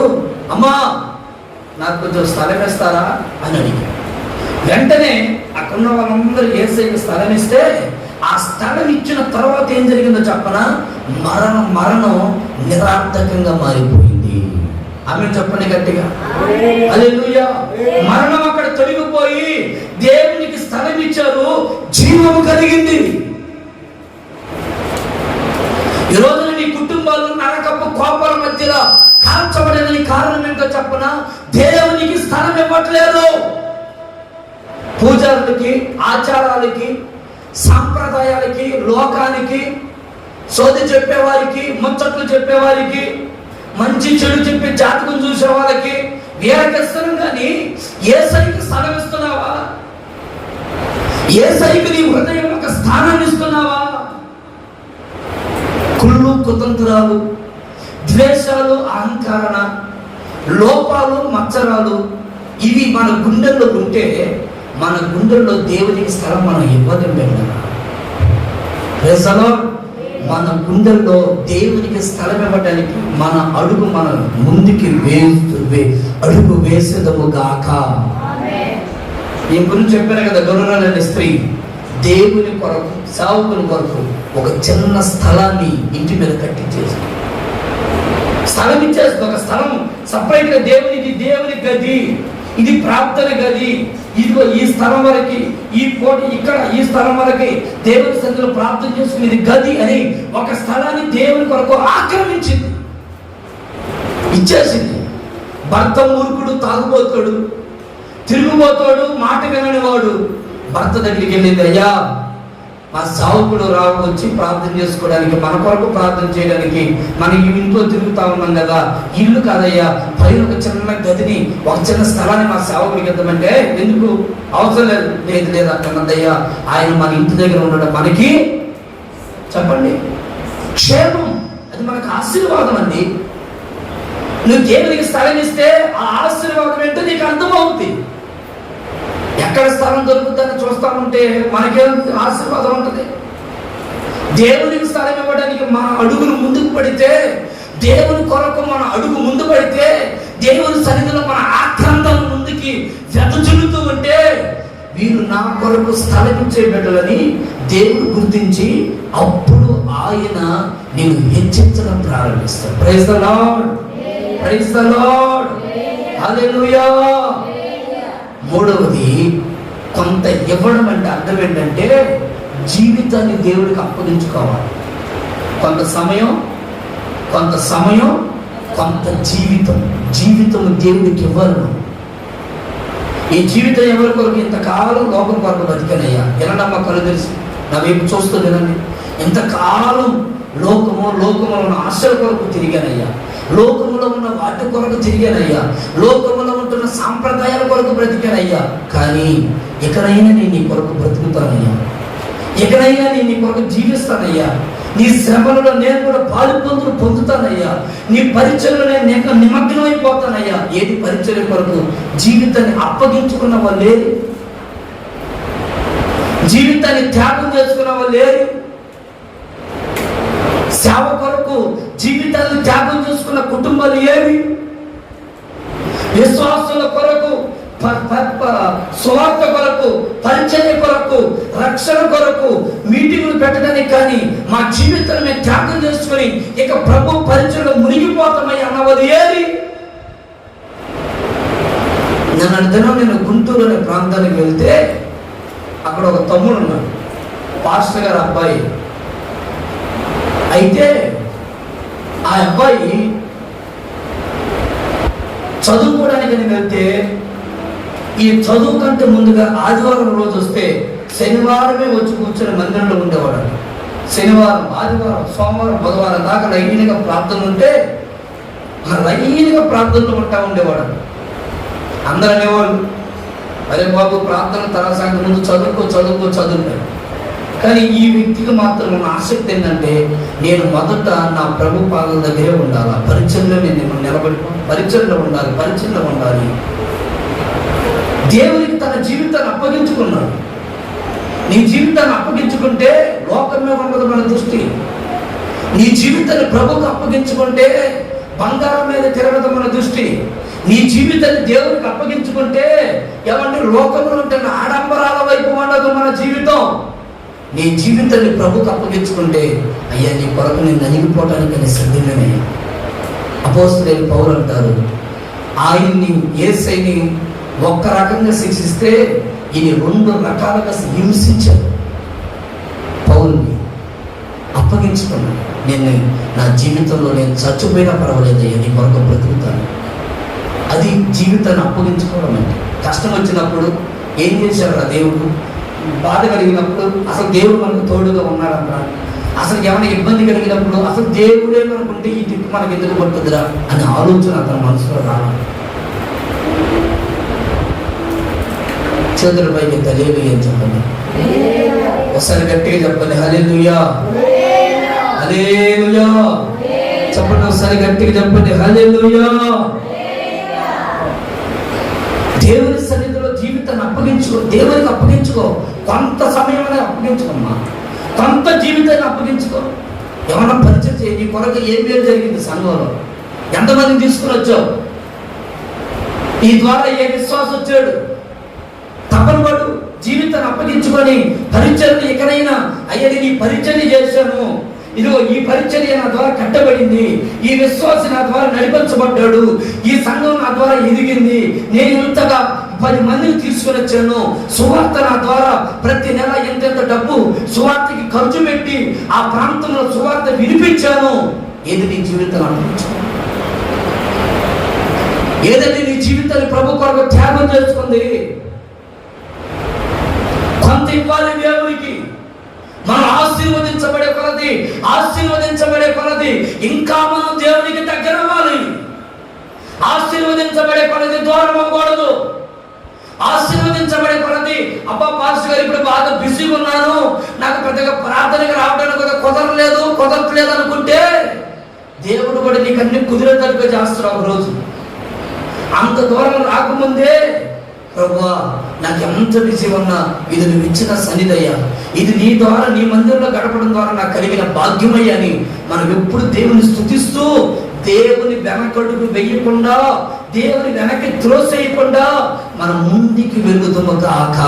అమ్మా నాకు కొంచెం స్థలం ఇస్తారా అని అడిగాడు. వెంటనే అక్కడున్న వాళ్ళందరూ యేసయ్యకి స్థలం ఇస్తే ఆ స్థలం ఇచ్చిన తర్వాత ఏం జరిగిందో చెప్పనా? మరణం నిరార్థకంగా మారిపోయింది. ఆమె చెప్పండి గట్టిగా, హల్లెలూయా. మరణం అక్కడ తొలగిపోయి దేవునికి స్థలం ఇచ్చారు, జీవము కలిగింది. ఈ రోజున నీ కుటుంబాలు నరకపు కోపాల మధ్యలో కాల్చబడేదని కారణం ఏంటో చెప్పనా? దేవునికి స్థలం ఇవ్వట్లేదు. పూజారులకి, ఆచారాలకి, సాంప్రదాయాలకి, లోకానికి, సోది చెప్పేవారికి, ముచ్చట్లు చెప్పేవారికి, మంచి చెడు చెప్పి జాతకం చూసే వాళ్ళకి వీరకిస్తున్నాం. కానీ యేసయ్యకి స్థలం ఇస్తున్నావా? యేసయ్యకి నీ హృదయం ఒక స్థానాన్ని ఇస్తున్నావా? కుళ్ళు, కుతంత్రాలు, ద్వేషాలు, అహంకారణ, లోపాలు, మత్సరాలు ఇవి మన గుండెల్లో ఉంటే మన గుండెల్లో దేవునికి స్థలం మనం ఇవ్వడం పెట్టాలి. మన గుండెల్లో దేవునికి స్థలం ఇవ్వడానికి మన అడుగు మనం ముందుకి అడుగు వేసేదము గాక. ఈ గురించి చెప్పాను కదా, గొర్రెలనే స్త్రీ దేవుని కొరకు, సేవకుని కొరకు ఒక చిన్న స్థలాన్ని ఇంటి మీద కట్టించేసి స్థలం ఇచ్చేస్తుంది. ఒక స్థలం సపరేట్గా దేవుని గది, ఇది ప్రార్థన గది, ఇదిగో ఈ స్థలం వరకు, ఈ కోటి ఇక్కడ ఈ స్థలం వరకు దేవుని సన్నిధిలో ప్రార్థన చేసుకుని ఇది గది అని ఒక స్థలాన్ని దేవుని కొరకు ఆక్రమించింది, ఇచ్చేసింది. భర్త మూర్ఖుడు, తాగుబోతాడు, తిరుగుబోతాడు, మాట వినని వాడు భర్త దగ్గరికి వెళ్ళింది, అయ్యా మా సేవకుడు వచ్చి ప్రార్థన చేసుకోవడానికి, మన కొరకు ప్రార్థన చేయడానికి మన ఇంట్లో తిరుగుతా ఉన్నాం కదా, ఇల్లు కాదయ్యా, పైన ఒక చిన్న గదిని, ఒక చిన్న స్థలాన్ని మా సేవకుడికి ఇద్దామంటే, ఎందుకు అవసరం లేదు అక్కడయ్యా, ఆయన మన ఇంటి దగ్గర ఉండడం మనకి చెప్పండి క్షేమం, అది మనకు ఆశీర్వాదం అండి. నువ్వు దేవునికి స్థలం ఇస్తే ఆ ఆశీర్వాదం ఏంటో నీకు అర్థమవుతుంది. ఎక్కడ స్థలం దొరుకుతుందని చూస్తా ఉంటే మనకేం ఆశీర్వాదం ఉంటుంది? దేవునికి స్థలం ఇవ్వడానికి మన అడుగులు ముందుకు పడితే, దేవుని కొరకు మన అడుగు ముందు పడితే, దేవుని సన్నిధిలో మన ఆక్రాంతాలు ముందుకి వెదజల్లుతూ ఉంటే, వీరు నా కొరకు స్థలం ఇచ్చే బిడ్డలని దేవుడు గుర్తించి అప్పుడు ఆయన నేను హెచ్చించడం ప్రారంభిస్తాడు. Praise the lord, praise the Lord, hallelujah. మూడవది, కొంత ఇవ్వడం అంటే అర్థం ఏంటంటే జీవితాన్ని దేవుడికి అప్పగించుకోవాలి. కొంత సమయం కొంత జీవితం దేవుడికి ఇవ్వాలి. ఈ జీవితం ఎవరి కొరకు? ఇంతకాలం లోకం కొరకు బతికానయ్యా, ఎలాంటమ్మా కళ్ళు తెలిసి నా వైపు చూస్తూ వినండి. ఇంతకాలం లోకంలో ఉన్న ఆశల కొరకు తిరిగానయ్యా, లోకంలో ఉన్న వాటి కొరకు తిరిగానయ్యా, లోకంలో ఉంటున్న సాంప్రదాయాల కొరకు బ్రతికానయ్యా. కానీ ఎక్కడైనా నేను నీ కొరకు బ్రతుకుతానయ్యా, ఎక్కడైనా నేను నీ కొరకు జీవిస్తానయ్యా, నీ శ్రమలలో నేను కూడా పాలు పొందుతానయ్యా, నీ పరిచయలో నేను నిమగ్నం అయిపోతానయ్యా. ఏది పరిచయం కొరకు జీవితాన్ని అప్పగించుకున్న వాళ్ళు లేరు, జీవితాన్ని త్యాగం చేసుకున్న వాళ్ళు లేరు, సేవ కొరకు జీవితాన్ని త్యాగం చేసుకున్న కుటుంబాలు ఏవి? విశ్వాసుల కొరకు, స్వార్థ కొరకు, పరిచర్య కొరకు, రక్షణ కొరకు మీటింగులు పెట్టడానికి కానీ మా జీవితాన్ని మేము త్యాగం చేసుకుని ఇక ప్రభు పరిచయలో మునిగిపోతామని అన్నవారు ఏది? నేను గుంటూరు అనే ప్రాంతానికి వెళ్తే అక్కడ ఒక తమ్ముడు ఉన్నాడు, పాస్టర్ గారు అబ్బాయి. అయితే ఆ అబ్బాయి చదువుకోవడానికి వెళ్తే, ఈ చదువు కంటే ముందుగా ఆదివారం రోజు వస్తే శనివారమే వచ్చి కూర్చొని మందిరంలో ఉండేవాడు. శనివారం, ఆదివారం, సోమవారం, బుధవారం దాకా లైన్గా ప్రార్థనలు ఉంటే లైన్గా ప్రార్థనలు ఉండేవాడు. అందరూ అనేవాళ్ళు, అరే బాబు ప్రార్థన తర్వాత ముందు చదువుకో. కానీ ఈ వ్యక్తికి మాత్రం ఉన్న ఆసక్తి ఏంటంటే, నేను మొదట నా ప్రభు పాదల దగ్గరే ఉండాలి, పరిచయంలో నేను పరిచయంలో ఉండాలి. దేవునికి తన జీవితాన్ని అప్పగించుకున్నాడు. నీ జీవితాన్ని అప్పగించుకుంటే లోకం మీద ఉండదు మన దృష్టి. నీ జీవితాన్ని ప్రభుకు అప్పగించుకుంటే బంగారం మీద తిరగదు మన దృష్టి. నీ జీవితాన్ని దేవునికి అప్పగించుకుంటే ఏమంటే లోకంలో ఉంటున్న ఆడంబరాల వైపు ఉండదు మన జీవితం. నీ జీవితాన్ని ప్రభుకు అప్పగించుకుంటే, అయ్యా నీ కొరకు నేను నలిగిపోవటానికి సిద్ధమే. అపోస్తలుడైన పౌలు అంటారు, ఆయన్ని యేసయ్యని ఒక్క రకంగా శిక్షిస్తే ఈయన 2 రకాలుగా హింసించారు. పౌలుని అప్పగించుకున్నాను, నేను నా జీవితంలో నేను చచ్చిపోయినా పర్వాలేదయ్యా నీ కొరకు బ్రతుకుతాను. అది జీవితాన్ని అప్పగించుకోవడం అంటే. కష్టం వచ్చినప్పుడు ఏం చేశారు ఆ దేవుడు? బాధ కలిగినప్పుడు అసలు దేవుడు మనకు తోడుగా ఉన్నాడంట. అసలు ఏమైనా ఇబ్బంది కలిగినప్పుడు అసలు దేవుడే మనకుంటే ఈ దిక్కు మనకు ఎందుకు పడుతుందిరా అనే ఆలోచన అతని మనసులో రావాలి. చేతుల పైకి హల్లెలూయా అని చెప్పండి. ఒకసారి గట్టిగా చెప్పండి, హల్లెలూయా హల్లెలూయా చెప్పండి. ఒకసారి గట్టిగా చెప్పండి, హల్లెలూయా. దేవుని సన్నిధిలో జీవితాన్ని అప్పగించుకో, దేవునికి అప్పగించుకో. కొంత సమయం అప్పగించుకోమ్మా, కొంత జీవితాన్ని అప్పగించుకో. ఏమన్నా పరిచయం చేయి. నీ కొరకు ఏం వేరు జరిగింది సంఘంలో? ఎంతమందిని తీసుకుని వచ్చావు? ఈ ద్వారా ఏ విశ్వాసం వచ్చాడు? తపను పడు, జీవితాన్ని అప్పగించుకొని పరిచర్య ఎక్కడైనా అయ్యా నీ పరిచర్య చేశాను, ఇదిగో ఈ పరిచర్య నా ద్వారా కట్టబడింది, ఈ విశ్వాసి నా ద్వారా నడిపించబడ్డాడు, ఈ సంఘం నా ద్వారా ఎదిగింది, నేను ఇంతగా 10 మందిని తీసుకుని వచ్చాను, సువార్త నా ద్వారా ప్రతి నెల ఎంతెంత డబ్బు సువార్తకి ఖర్చు పెట్టి ఆ ప్రాంతంలో సువార్త వినిపించాను. ఏది నీ జీవితాన్ని అనిపించాను? ఏదంటే నీ జీవితాన్ని ప్రభు కొరకు త్యాగం చేసుకుంది? కొంత ఇవ్వాలి దేవునికి. మనం ఆశీర్వదించబడే కొలది ఇంకా మనం దేవునికి దగ్గర అవ్వాలి. ఆశీర్వదించబడే కొలది దూరం అవ్వకూడదు. ఆశీర్వదించబడే కొలది అబ్బా పాస్టర్ గారు ఇప్పుడు బాగా బిజీగా ఉన్నాను, నాకు పెద్దగా ప్రార్థనగా రావడానికి కుదరట్లేదు అనుకుంటే దేవుడు కూడా నీకు అన్ని కుదిరేటట్టుగా చేస్తున్నావు. ఒక రోజు అంత దూరం రాకముందే, ప్రభువా నాకు ఎంత బిజీ ఉన్నా ఇది నువ్వు ఇచ్చిన సన్నిధయ్యా, ఇది నీ ద్వారా నీ మందిరంలో గడపడం ద్వారా నాకు కలిగిన భాగ్యమయ్యా అని మనం ఎప్పుడు దేవుని స్తుతిస్తూ, దేవుని వెనకడుగు వెయ్యకుండా, దేవుని వెనక్కి త్రోసేయకుండా మనం ముందుకు వెళ్తాము కాక.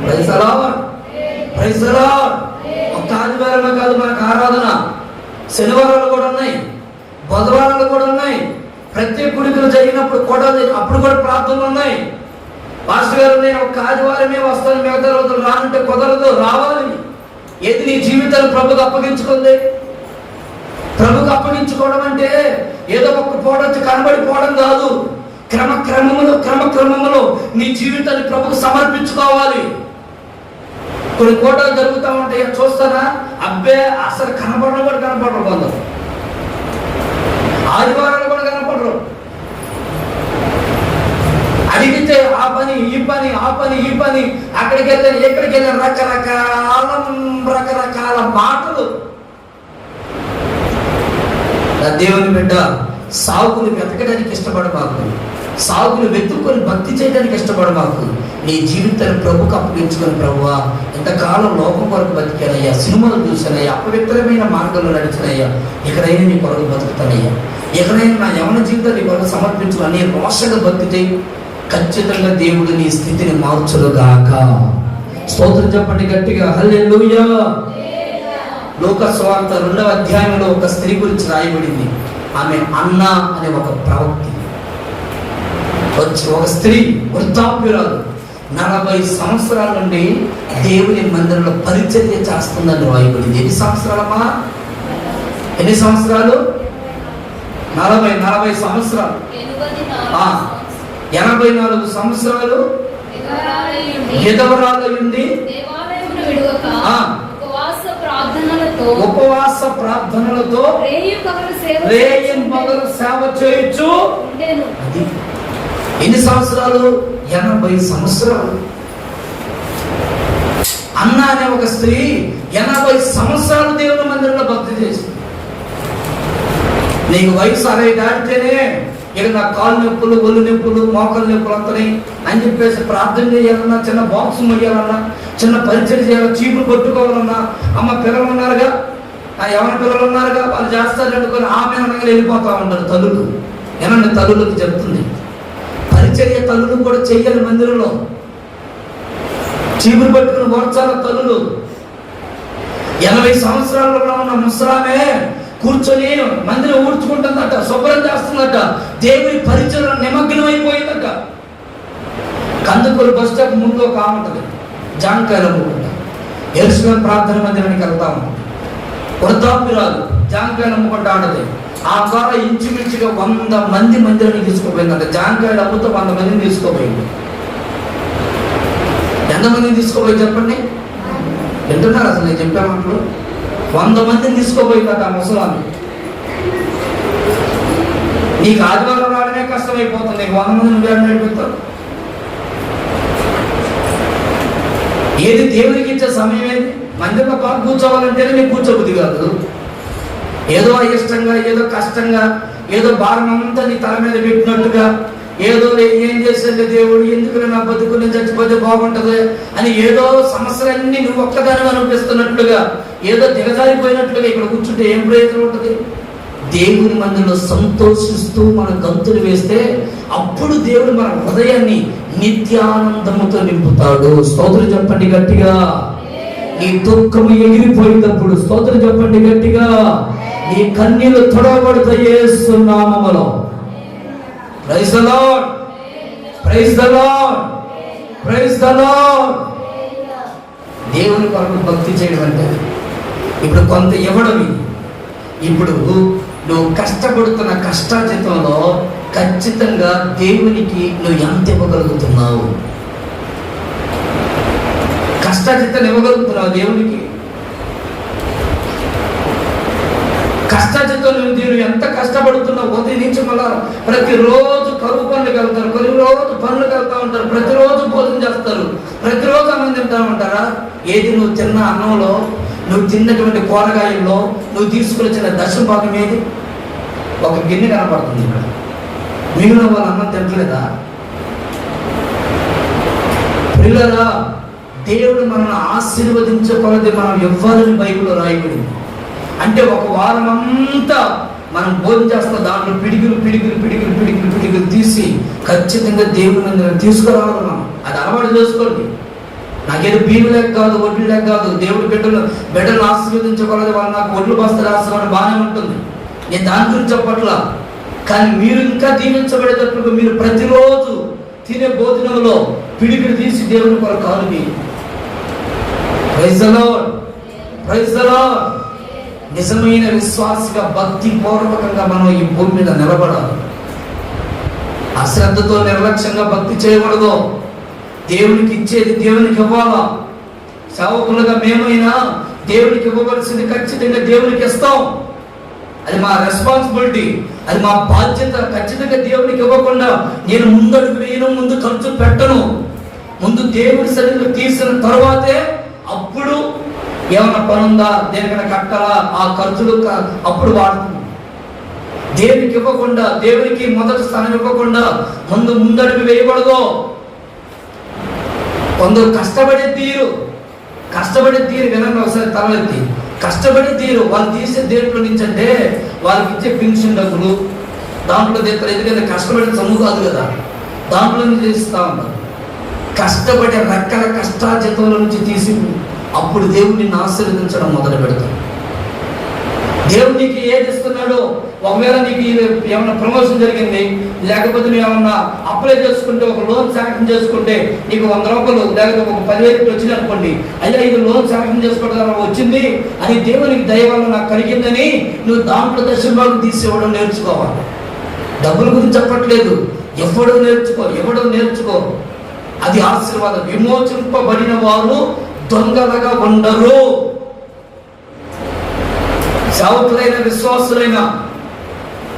Praise the lord, praise the lord. ఒక్క ఆదివారమే కాదు మనకు ఆరాధన, శనివారాలు కూడా ఉన్నాయి, బుధవారాలు కూడా ఉన్నాయి, ప్రత్యేక గుడికలు జరిగినప్పుడు కూడా అప్పుడు కూడా ప్రార్థనలు ఉన్నాయి. పాస్టర్ గారు నేను ఒక్క ఆదివారమే వస్తాను, మిగతా రోజులు రానంటే కుదరదు, రావాలి. ఏది నీ జీవితాన్ని ప్రభుకు అప్పగించుకుంది? ప్రభుకు అప్పగించుకోవడం అంటే ఏదో ఒక్క పోడొచ్చి కనబడిపోవడం కాదు. క్రమక్రమములో నీ జీవితాన్ని ప్రభుకు సమర్పించుకోవాలి. కొన్ని కోటలు జరుగుతూ ఉంటాయి, చూస్తానా? అబ్బే అసలు కనపడరు కొందరు. ఆదివారాలు కూడా కనపడరు. అడిగితే ఆ పని ఈ పని అక్కడికి వెళ్ళాను ఎక్కడికి వెళ్ళాను రకరకాల మాటలు. దేవుని బిడ్డ, సాగులు వెతకడానికి ఇష్టపడమాకు, సాగులు వెతుక్కొని భక్తి చేయడానికి ఇష్టపడమాకు. నీ జీవితాన్ని ప్రభుకు అప్పగించుకొని, ప్రభువా ఎంతకాలం లోకం కొరకు బతికానయ్యా, సినిమాలు చూశానయ్యా, అపవిత్రమైన మార్గంలో నడిచానయ్యా, ఎక్కడైనా నీ కొరకు బతుకుతానయ్యా, ఎక్కడైనా నా యవన జీవితాన్ని నీ కొరకు సమర్పించుకొని నీ రోషంగా బతికితే ఖచ్చితంగా దేవుడు నీ స్థితిని మార్చులుగాక. స్తోత్రం చెప్పండి గట్టిగా, హల్లెలూయా. లూకా సువార్త 2వ అధ్యాయంలో ఒక స్త్రీ గురించి రాయబడింది. ఆమె అన్న అనే ఒక ప్రవక్తి. ఒక స్త్రీ వృద్ధాప్యురాలు 40 సంవత్సరాల నుండి దేవుని మందిరంలో పరిచర్య చేస్తుందని రాయబడింది. ఎన్ని సంవత్సరాలమ్మా? ఎన్ని సంవత్సరాలు? 40 సంవత్సరాలు. 84 సంవత్సరాలు విధవరాలయుండి విడువక ఉపవాస ప్రార్థనలతో రేయం పగలు సేవ చేయొచ్చు. ఎన్ని సంవత్సరాలు? 80 సంవత్సరాలు. అన్న అనే ఒక స్త్రీ 80 సంవత్సరాలు దేవుని మందిరంలో భక్తి చేసింది. నీకు వయసు 60 దాటితేనే ఇక నా కాళ్ళు నొప్పులు, ఒళ్ళు నొప్పులు, మోకాలు నొప్పులు వస్తున్నాయి అని చెప్పేసి ప్రార్థన చేయాలన్నా, చిన్న బాక్స్ మొయ్యాలన్నా, చిన్న పరిచయం చేయాలన్నా, చీపులు కొట్టుకోవాలన్నా, అమ్మ పిల్లలు ఉన్నారుగా, ఎవరి పిల్లలు ఉన్నారుగా, వాళ్ళు చేస్తారు అనుకుని ఆమె అనగా వెళ్ళిపోతా ఉంటారు తల్లులు. ఏమన్నా తల్లులకు చెప్తుంది, పరిచర్య తల్లులు కూడా చెయ్యాలి మందిరంలో. చీపులు పట్టుకుని ఓర్చాల తల్లులు. 80 సంవత్సరాలలో ఉన్న ముసలామే కూర్చొని మందిరం ఊడ్చుకుంటుందట, శుభ్రం చేస్తుందట, దేవుని పరిచయం నిమగ్నం అయిపోయిందట. కందుకూరు బస్ స్టాప్ ముందు ఒక ఆమె ఉంటుంది, జాంకాయలు అమ్ముకుంటా, ఎరుసలేం ప్రార్థన మందిరానికి వెళ్తాము. వృద్ధాప్యురాలు జాంకాయలు అమ్ముకుంటా ఉంటుంది. ఆ ద్వారా ఇంచుమించుగా 100 మంది మందిరానికి తీసుకుపోయిందట. జాంకాయలు అమ్ముతూ 100 మందిని తీసుకోపోయింది. ఎంతమందిని తీసుకోపోయి చెప్పండి? వింటున్నారు అసలు నేను చెప్పే మాటలు? 100 మందిని తీసుకోపోయిందట ఆ ముసలాన్ని. నీకు ఆదివారం రావడమే కష్టమైపోతుంది, నీకు 100 మంది నువ్వే నడిపిస్తావు. ఏది దేవునికి ఇచ్చే సమయం ఏది? మందిరంలో బాగా కూర్చోవాలంటేనే నీకు కూర్చోబుద్ధి కాదు. ఏదో అయిష్టంగా, ఏదో కష్టంగా, ఏదో భారం అంతా నీ తల మీద పెట్టినట్టుగా, ఏదో ఏం చేసేది దేవుడు, ఎందుకు నా బతుకు నేను చచ్చిపోతే బాగుంటది అని ఏదో సమస్యలన్నీ నువ్వు ఒక్కదాని అనిపిస్తున్నట్లుగా, ఏదో దిగజారిపోయినట్లుగా ఇక్కడ కూర్చుంటే ఏం ప్రయోజనం ఉంటుంది? దేవుని మందిరంలో సంతోషిస్తూ మన గంతులు వేస్తే అప్పుడు దేవుడు మన హృదయాన్ని నిత్యానందముతో నింపుతాడు. స్తోత్రం చెప్పండి గట్టిగా. నీ దుఃఖము ఎగిరిపోయినప్పుడు స్తోత్రం చెప్పండి గట్టిగా. నీ కన్నీళ్లు తొడబడతాయి యేసు నామములో. Praise the lord, praise the lord, praise the lord. దేవుని కొరకు భక్తి చేయడం అంటే ఇప్పుడు కొంత ఇవ్వడమే. ఇప్పుడు నువ్వు కష్టపడుతున్న కష్టాజితంలో ఖచ్చితంగా దేవునికి నువ్వు ఎంత ఇవ్వగలుగుతున్నావు? కష్టాజితం ఇవ్వగలుగుతున్నావు దేవునికి? కష్టాజితం నువ్వు ఎంత కష్టపడుతున్నావు? ఉదయం నుంచి మళ్ళా ప్రతిరోజు కరువు పనులకు వెళ్తారు, ప్రతిరోజు పనులకు వెళ్తా ఉంటారు, ప్రతిరోజు భోజనం చేస్తారు, ప్రతిరోజు అన్నం తింటా ఉంటారా? ఏది నువ్వు తిన్న అన్నంలో, నువ్వు తిన్నటువంటి కూరగాయల్లో నువ్వు తీసుకొచ్చిన దశభాగం ఏది? ఒక గిన్నె కనపడుతుంది ఇక్కడ. మిగిలిన వాళ్ళు అన్నం తింటలేదా? పిల్లరా, దేవుడు మనల్ని ఆశీర్వదించకూడదు, మనం ఇవ్వాలని బైబిల్లో రాయబడింది. అంటే ఒక వారం అంతా మనం భోజనం చేస్తున్న దాంట్లో పిడికిలు తీసి ఖచ్చితంగా దేవుని మందిరం తీసుకురావాలి. మనం అది అలవాటు చేసుకోండి. నాకేదో బీలు లేక కాదు, ఒడ్లు లేక కాదు. దేవుడు బిడ్డలు ఆశీర్వదించకూడదు, వాళ్ళు నాకు ఒడ్లు బస్తాలు ఆశీర్వాదం బాగానే ఉంటుంది, నేను దాని గురించి చెప్పట్లా. కానీ మీరు ఇంకా దీవించబడేటప్పుడు మీరు ప్రతిరోజు తినే భోజనంలో పిడికిలు తీసి దేవుని కొరకు కాలుని. Praise the lord, praise the Lord. నిజమైన విశ్వాసగా భక్తి పూర్వకంగా మనం ఈ భూమి మీద నిలబడాలి. అశ్రద్ధతో నిర్లక్ష్యంగా భక్తి చేయకూడదు. దేవునికి ఇచ్చేది దేవునికి ఇవ్వాలా. సేవకులుగా మేమైనా దేవునికి ఇవ్వవలసింది ఖచ్చితంగా దేవునికి ఇస్తాం. అది మా రెస్పాన్సిబిలిటీ, అది మా బాధ్యత. ఖచ్చితంగా దేవునికి ఇవ్వకుండా నేను ముందడుగు వేయను, ముందు ఖర్చు పెట్టను. ముందు దేవుడి సన్నిధిలో తీసిన తర్వాతే అప్పుడు ఏమైనా పనుందా, దేనికైనా కట్టాలా, ఆ ఖర్చులు అప్పుడు వాడుతుంది. దేవునికి ఇవ్వకుండా, దేవునికి మొదటి స్థానం ఇవ్వకుండా ముందడుగు వేయకూడదు. కొందరు కష్టపడే తీరు వినండి ఒకసారి తలెత్తి. కష్టపడి తీరు వాళ్ళు తీసే దేంట్లో నుంచి అంటే వాళ్ళకి ఇచ్చే పెన్షన్ డబ్బులు, దాంట్లో తీస్తారు. ఎందుకంటే కష్టపడే సొమ్ము కాదు కదా, దాంట్లో నుంచి తీస్తూ ఉంటారు. కష్టపడే రకాల కష్టాజితంలో నుంచి తీసి అప్పుడు దేవుడు నిన్ను ఆశీర్వదించడం మొదలు పెడతాడు. దేవుడు నీకు ఏది ఇస్తున్నాడో, ఒకవేళ నీకు ఏమన్నా ప్రమోషన్ జరిగింది, లేకపోతే నువ్వు ఏమన్నా అప్లై చేసుకుంటే, ఒక లోన్ శాంక్షన్ చేసుకుంటే నీకు 100 రూపాయలు లేకపోతే ఒక 10,000 వచ్చింది అనుకోండి. అయ్యా ఇది లోన్ శాంక్షన్ చేసుకోవడం వచ్చింది అని దేవునికి దయ వల్ల నాకు కలిగిందని నువ్వు దాంట్లో దశభాగం తీసేవడం నేర్చుకోవాలి. డబ్బుల గురించి చెప్పట్లేదు, ఇవ్వడం నేర్చుకో. అది ఆశీర్వాదం. విమోచింపబడిన వారు దొంగలుగా ఉండరు. సేవకులైన విశ్వాసులైన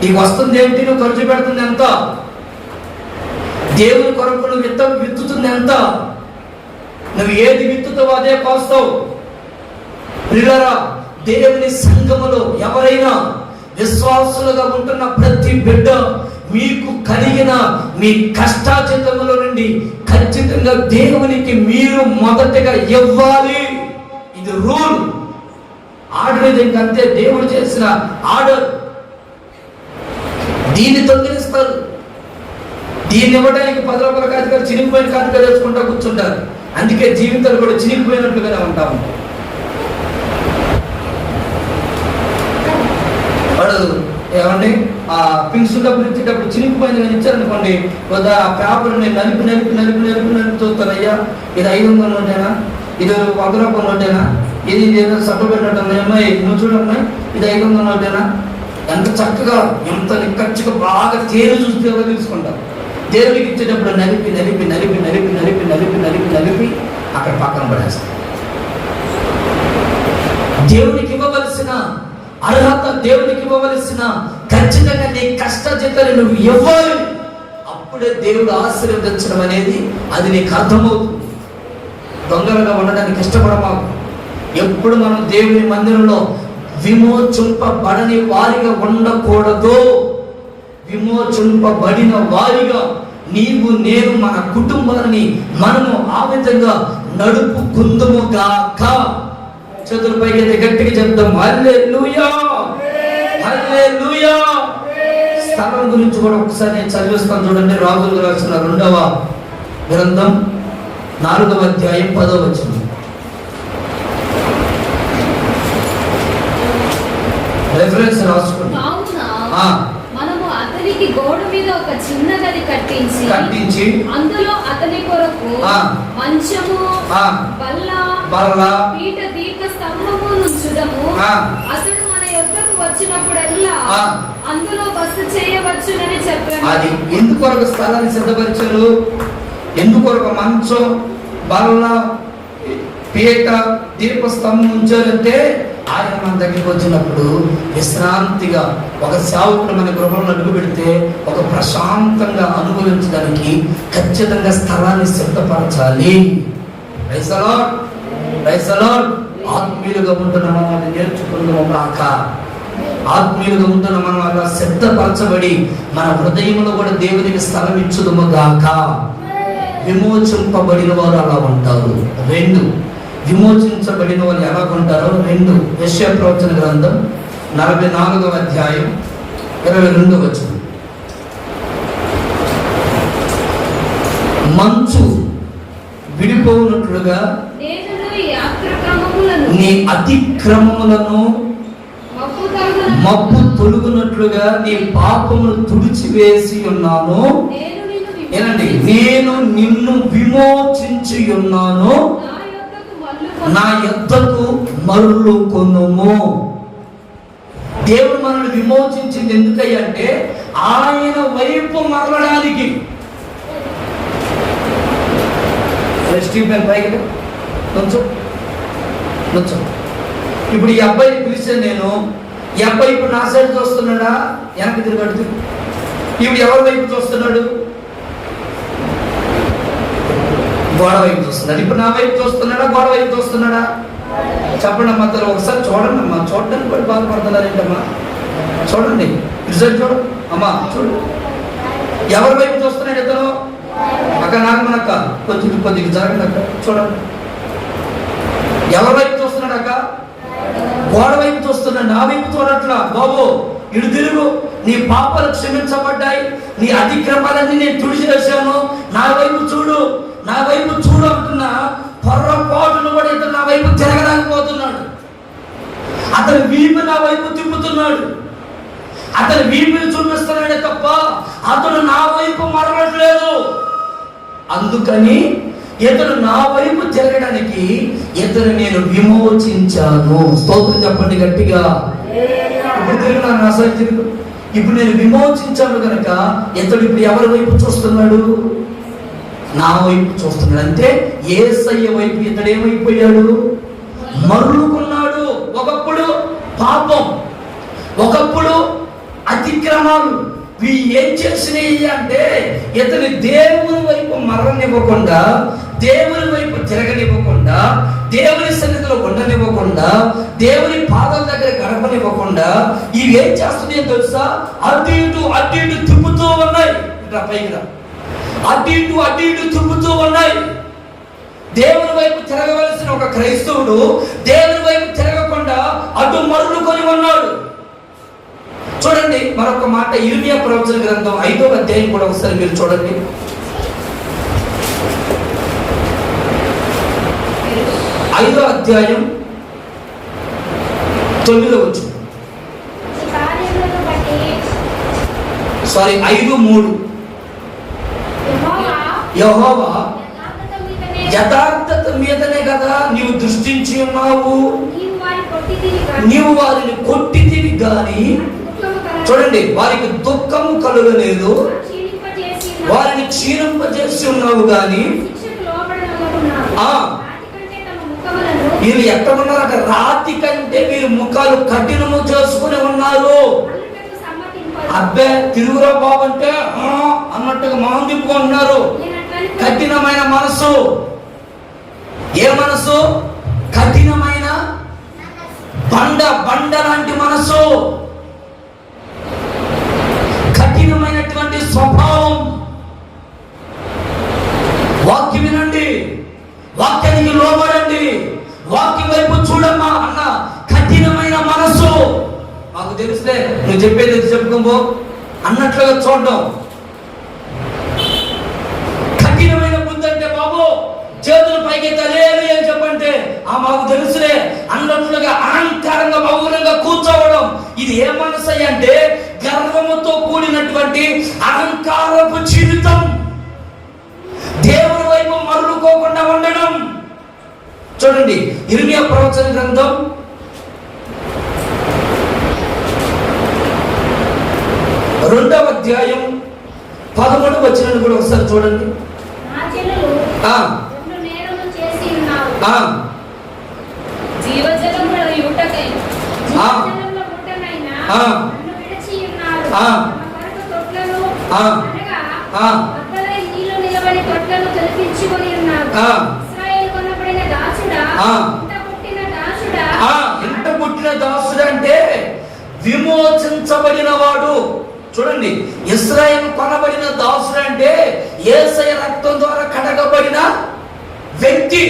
నీకు వస్తుంది ఏంటి? నువ్వు ఖర్చు పెడుతుంది ఎంత? దేవుని కొరకు నువ్వు విత్తుతుంది ఎంత? నువ్వు ఏది విత్తుతావో అదే కోస్తావు. ప్రియులారా, దేవుని సంఘములో ఎవరైనా విశ్వాసులుగా ఉంటున్న ప్రతి బిడ్డ మీకు కలిగిన మీ కష్టార్జితములో నుండి ఖచ్చితంగా దేవునికి మీరు మొదటగా ఇవ్వాలి. ఇది రూల్. ఆర్డర్ ఇది, ఇంకంతే. దేవుడు చేసిన ఆర్డర్. దీన్ని తొలగిస్తారు. దీన్ని ఇవ్వడానికి 10 రూపాయల కాదు, చినిగిపోయిన కాదు వేసుకుంటా కూర్చుంటారు. అందుకే జీవితాలు కూడా చినిగిపోయినట్లుగానే ఉంటాము. వాడు ఏమండి ఆ పింక్స్ డబ్బులు ఇచ్చేటప్పుడు చినిగిపోయింది కానీ ఇచ్చారనుకోండి, కొద్ది ఆ పేపర్ని నలిపి చూస్తారు. అయ్యా ఇది 500 నోటేనా, ఇది 100 రూపాయల నోటేనా, ఇది ఏదో సట్టు పెట్టినట్టు అమ్మాయి, నువ్వు చూడమ్మాయి ఇది 500 నోటేనా. ఎంత చక్కగా ఎంత నిక్కచ్చిగా బాగా తేరు చూస్తే ఎవరు తీసుకుంటారు. దేవుడికి ఇచ్చేటప్పుడు నలిపి అక్కడ పక్కన పడేస్తారు. దేవునికి ఇవ్వవలసిన అర్హత, దేవునికి ఇవ్వవలసిన ఖచ్చితంగా నీ కష్టజీతాలు నువ్వు ఇవ్వాలి. అప్పుడే దేవుడు ఆశీర్వదించడం అనేది అది నీకు అర్థమవుతుంది. దొంగలుగా ఉండడానికి ఇష్టపడమాకు. ఎప్పుడు మనం దేవుని మందిరంలో విమోచింపబడని వారిగా ఉండకూడదు. విమోచింపబడిన వారిగా నీవు నేను మన కుటుంబాన్ని మనము ఆ విధంగా నడుపుకుందుము గాక. చేతులపైకి గట్టిగా చెప్తాం హల్లెలూయా, హల్లెలూయా. స్థలం గురించి కూడా ఒకసారి నేను చదివిస్తాను చూడండి. రాజులు రాసిన 2వ గ్రంథం 4వ అధ్యాయం 10వ వచనం. రెఫరెన్స్ రాసుకోండి. మనము అతనికి గోడ మీద ఒక చిన్న గది కట్టించి అందులో అతని కొరకు మంచము, బల్ల, పీఠ, దీప స్తంభము నుంచుదము. అతడు మన యొద్దకు వచ్చినప్పుడల్లా అందులో బస చేయవచ్చునని చెప్పాడు. అది ఎందుకొరకు స్థలాన్ని సిద్ధపరిచారు? ఎందుకొరకు మంచం, బల్ల, పీఠ, దీపస్తంభం ఉంచారంటే ఆయన మన దగ్గరికి వచ్చినప్పుడు విశ్రాంతిగా ఒక సేవకుడు మన గృహంలో అడుగు పెడితే ఒక ప్రశాంతంగా అనుభవించడానికి ఖచ్చితంగా స్థలాన్ని సిద్ధపరచాలి. Praise the lord, praise the Lord. ఆత్మీయులుగా ఉంటున్న మనం నేర్చుకుందాము కాక. ఆత్మీయులుగా ఉంటున్న మనం అలా సిద్ధపరచబడి మన హృదయంలో కూడా దేవునికి స్థలం ఇచ్చుదము గాక. విమోచింపబడిన వారు అలా ఉంటారు. 2 విమోచించబడిన వాళ్ళు ఎలా ఉంటారో 2 యెషయా ప్రవచన గ్రంథం 44వ అధ్యాయం 22వ వచనం. మంచు విడిపోవునట్లుగా నీ అతిక్రమములను మబ్బు తొలుగునట్లుగా నీ పాపమును తుడిచివేసి ఉన్నాను. ఏనండి, నేను నిన్ను విమోచించి ఉన్నాను, నా యొద్దకు మరలుకొనుము. దేవుడు మనల్ని విమోచించింది ఎందుకంటే ఆయన వైపు మరలడానికి. ఇప్పుడు ఈ అబ్బాయిని పిలిస్తే నేను, ఈ అబ్బాయి ఇప్పుడు నా సైడ్ చూస్తున్నాడా, వెనక్కి తిరగడుతూ ఇప్పుడు ఎవరి వైపు చూస్తున్నాడు? గోడ వైపు చూస్తున్నాడు. ఇప్పుడు నా వైపు చూస్తున్నాడా, గోడ వైపు చూస్తున్నాడా? చెప్పండి అమ్మా, తను ఒకసారి చూడండి అమ్మా. చూడడానికి కూడా బాధపడుతున్నారేంటమ్మా? చూడండి, రిజల్ట్ చూడు అమ్మా, చూడు. ఎవరి వైపు చూస్తున్నాడు ఇతను? అక్క నాగమనక్క కొద్దిగా జరగండి అక్క, చూడండి. ఎవరి వైపు చూస్తున్నాడు అక్క? గోడ వైపు చూస్తున్నాడు. నా వైపు చూడట్లా. బాబు ఇటు తిరుగు, నీ పాపాలు క్షమించబడ్డాయి, నీ అతిక్రమాలన్నీ నేను తుడిచివేశాను, నా వైపు చూడు, నా వైపు చూడు అంటున్నా. పొర్రపాటును కూడా ఇతను నా వైపు తిరగలేకపోతున్నాడు. అతని వీపు నా వైపు తిప్పుతున్నాడు, అతని వీపుని చూపిస్తున్నాడే తప్ప అతను నా వైపు మరవట్లేదు. అందుకని ఇతను నా వైపు తిరగడానికి ఇతను నేను విమోచించాను. స్తోత్రం చెప్పండి గట్టిగా. ఇప్పుడు తిరుగున్నాను, నా సైడ్ తిరుగు. ఇప్పుడు నేను విమోచించాను కనుక ఇతడు ఇప్పుడు ఎవరి వైపు చూస్తున్నాడు? నా వైపు చూస్తున్నాడు. అంటే యేసయ్య వైపు ఇతడేమైపోయాడు? మరులుకున్నాడు. ఒకప్పుడు పాపం, ఒకప్పుడు అతిక్రమాలు, ఇవి ఏం చేసినాయి అంటే ఇతని దేవుని వైపు మరనివ్వకుండా, దేవుని వైపు తిరగనివ్వకుండా, దేవుని సన్నిధిలో ఉండనివ్వకుండా, దేవుని పాదాల దగ్గర గడపనివ్వకుండా ఇవి ఏం చేస్తున్నాయో తెలుసా? అటు ఇటు తిప్పుతూ ఉన్నాయి. ఇట్లా పైకి అటు ఇటు తిప్పుతూ ఉన్నాయి. దేవుని వైపు తిరగవలసిన ఒక క్రైస్తవుడు దేవుని వైపు తిరగకుండా అటు మరులుకొని ఉన్నాడు. చూడండి మరొక మాట, ఇర్మియా ప్రవచన గ్రంథం 5వ అధ్యాయం కూడా ఒకసారి మీరు చూడండి. 5వ అధ్యాయం 9వ వచనం. 5:3. యెహోవా యథార్థత మీదనే కదా నీవు దృష్టించి ఉన్నావు, నీవు వారిని కొట్టితివి గాని, చూడండి, వారికి దుఃఖము కలుగలేదు, వారిని క్షీణింపజేసి ఉన్నావు గాని. వీరు ఎక్కడ ఉన్నారట? రాతి కంటే వీరు ముఖాలు కఠినము చేసుకుని ఉన్నారు. అబ్బే తిరుగురా బాబు అంటే అన్నట్టుగా మొహం తిప్పుకుంటున్నారు. కఠినమైన మనసు. ఏ మనసు? కఠినమైన బండ లాంటి మనసు, కఠినమైనటువంటి స్వభావం. వాక్యం వినండి, వాక్యానికి లోబడండి, వాక్యం వైపు చూడమ్మా అన్న కఠినమైన మనసు. మాకు తెలిస్తే నువ్వు చెప్పేది చెప్పుకోబో అన్నట్లుగా చూడడం. కఠినమైన బుద్ధి అంటే బాబు చేతులు పైకి తలేరు అని చెప్పంటే మాకు తెలుసులే అన్నట్లుగా అహంకారంగా మౌనంగా కూర్చోవడం. ఇది ఏ మనసు అంటే గర్వముతో కూడినటువంటి అహంకారపు జీవితం. దేవుని వైపు మరలుకోకుండా ఉండడం. చూడండి ఇర్మియా ప్రవచన గ్రంథం 2వ అధ్యాయం 13వ వచనాన్ని కూడా ఒకసారి చూడండి. ఇంట పుట్టిన దాసుడు అంటే విమోచించబడిన వాడు. చూడండి, ఇశ్రాయేలు కొనబడిన దాసుడు అంటే యేసయ్య రక్తం ద్వారా కడగబడిన వ్యక్తి.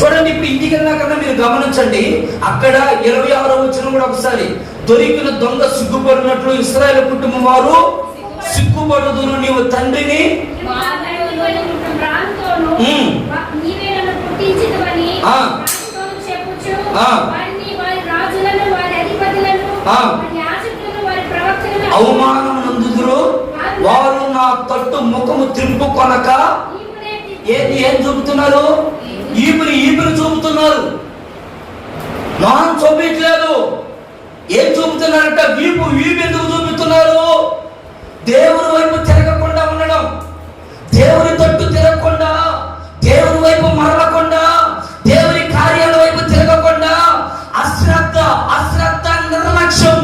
చూడండి, ఇప్పుడు ఇంటికి వెళ్ళినాకన్నా మీరు గమనించండి, అక్కడ 26వ వచనం కూడా ఒకసారి, దొరికిన దొంగ సిగ్గుపడినట్లు ఇశ్రాయేలు కుటుంబం వారు సిగ్గుపడుదురు, నీవు తండ్రిని అవమానం నందుదురు, వారు నా తట్టు ముఖము త్రింపుకొనక. ఏం చూపుతున్నారు? ఈపుని చూపుతున్నారు, మొహం చూపించలేదు. ఏం చూపుతున్నారంట? వీపు ఎందుకు చూపుతున్నారు? దేవుని వైపు తిరగకుండా ఉండడం, దేవుని తట్టు తిరగకుండా, దేవుని వైపు మరలకుండా, దేవుని కార్యాల వైపు తిరగకుండా అశ్రద్ధ నిర్లక్ష్యం.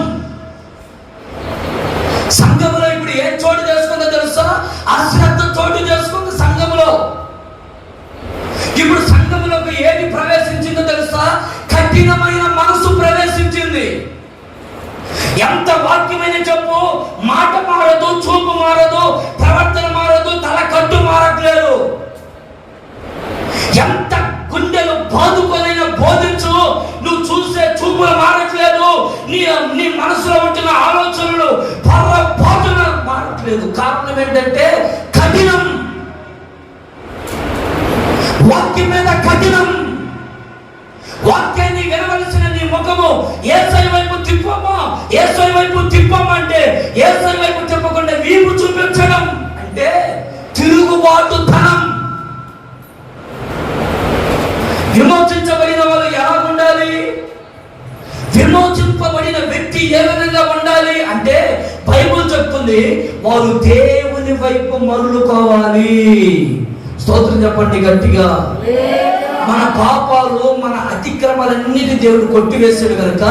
సంఘములో ఇప్పుడు ఏం చోటు చేసుకుందో తెలుసా? అశ్రద్ధ చోటు చేసుకుంది సంఘములో. ఇప్పుడు సంఘములోకి ఏది ప్రవేశించిందో తెలుసా? కఠినమైన మనసు ప్రవేశించింది. ఎంత వాక్యమైన చెప్పు, మాట మారదు, చూపు మారదు, ప్రవర్తన మారదు, తల కట్టు మారట్లేదు. ఎంత గుండెలు బాదుకోనైనా బోధించు, నువ్వు చూసే చూపులు మారట్లేదు, నీ మనసులో ఉంటున్న ఆలోచనలు పొరపాటున మారట్లేదు. కారణం ఏంటంటే కఠినం. వాక్యం మీద కఠినం. వాక్యాన్ని వినవలసిన నీ ముఖము యేసయ్య వైపు తిప్పమ్మా, యేసయ్య వైపు తిప్పమంటే యేసయ్య వైపు తిప్పకుండా వీపు చూపించడం అంటే తిరుగుబాటుతనం. విమోచించబడిన వాళ్ళు ఎలా ఉండాలి? విమోచింపబడిన వ్యక్తి ఏ విధంగా ఉండాలి అంటే బైబిల్ చెప్తుంది, వారు దేవుని వైపు మరలుకోవాలి. స్తోత్రం చెప్పండి గట్టిగా. మన పాపాలు, మన అతిక్రమాలన్నిటి దేవుడు కొట్టివేసాడు కనుక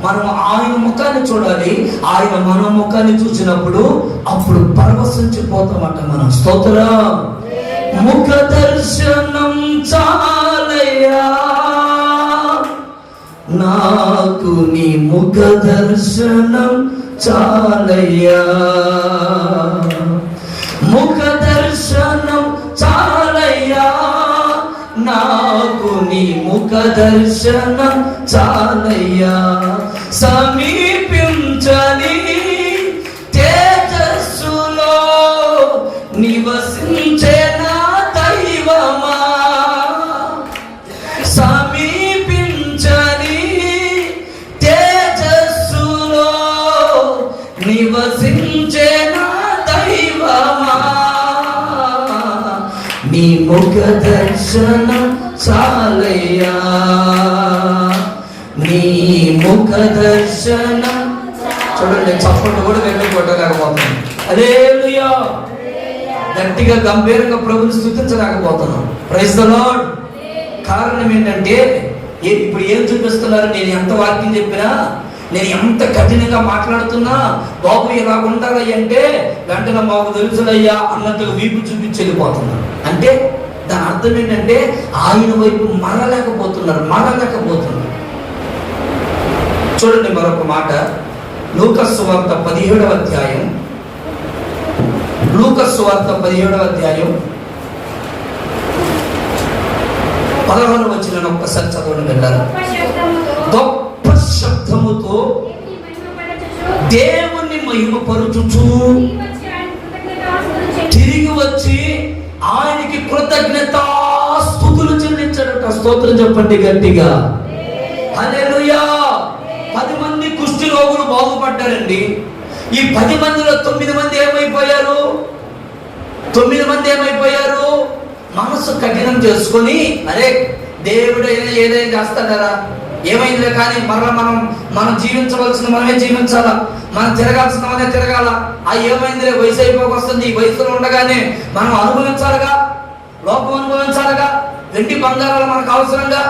మనం ఆయన ముఖాన్ని చూడాలి. ఆయన మన ముఖాన్ని చూసినప్పుడు అప్పుడు పరవశించిపోతామట మనం. స్తోత్రం. ముఖ దర్శనం చాలయ్యా నాకు, నీ ముఖ దర్శనం చాలయ్యా, ముఖ దర్శనం చాలయ్యా నాకు, నీ ముఖ దర్శనం చాలయ్యా. సమీపించని తేజస్సులో నివసించే నా దైవమా, సమీపించని తేజస్సులో నివసించే నా దైవమా, నీ ముఖ దర్శనం చాలయ్యా, నీ ముఖ దర్శనం. చూడండి, చప్పట్లు కూడా గట్టి కొట్టలేకపోతున్నాం. హల్లెలూయా. గట్టిగా గంభీరంగా ప్రభుని స్తుతించలేకపోతున్నాం. Praise the lord. కారణం ఏంటంటే ఇప్పుడు ఏం చూపిస్తున్నారు? నేను ఎంత వాక్యం చెప్పినా, నేను ఎంత కఠినంగా మాట్లాడుతున్నా, బాబు ఇలా ఉండాలి అంటే వెంటనే మాకు తెలుసులయ్యా అన్నట్టుగా వీపు చూపించి వెళ్ళిపోతున్నారు. అంటే దాని అర్థం ఏంటంటే ఆయన వైపు మరలేకపోతున్నారు. చూడండి మరొక మాట, లూకాసు సువార్త 17వ అధ్యాయం, లూకాసు సువార్త 17వ అధ్యాయం 16వ వచనం ఒక్కసారి చదవండి వెళ్ళారు. గొప్ప శబ్దముతో దేవుణ్ణి మహిమపరచుచు తిరిగి వచ్చి ఆయనకి కృతజ్ఞతాస్తుతులు చెల్లించాడట. స్తోత్రం చెప్పండి గట్టిగా. హల్లెలూయా. 10 మంది కుష్టి రోగులు బాగుపడ్డారండి. ఈ 10 మందిలో 9 మంది ఏమైపోయారు? 9 మంది ఏమైపోయారు? మనసు కఠినం చేసుకొని, అరే దేవుడు ఏదైనా చేస్తాడారా, ఏమైందిలే కానీ మరలా మనం జీవించవలసిన మనమే జీవించాలా, మనం తిరగాల్సిన మనమే తిరగాల. ఆ ఏమైందిలే, వయసు అయిపోకొస్తుంది, ఈ వయసులో ఉండగానే మనం అనుభవించాలిగా, లోకం అనుభవించాలిగా, వెండి బంగారాలు మనకు అవసరంగా.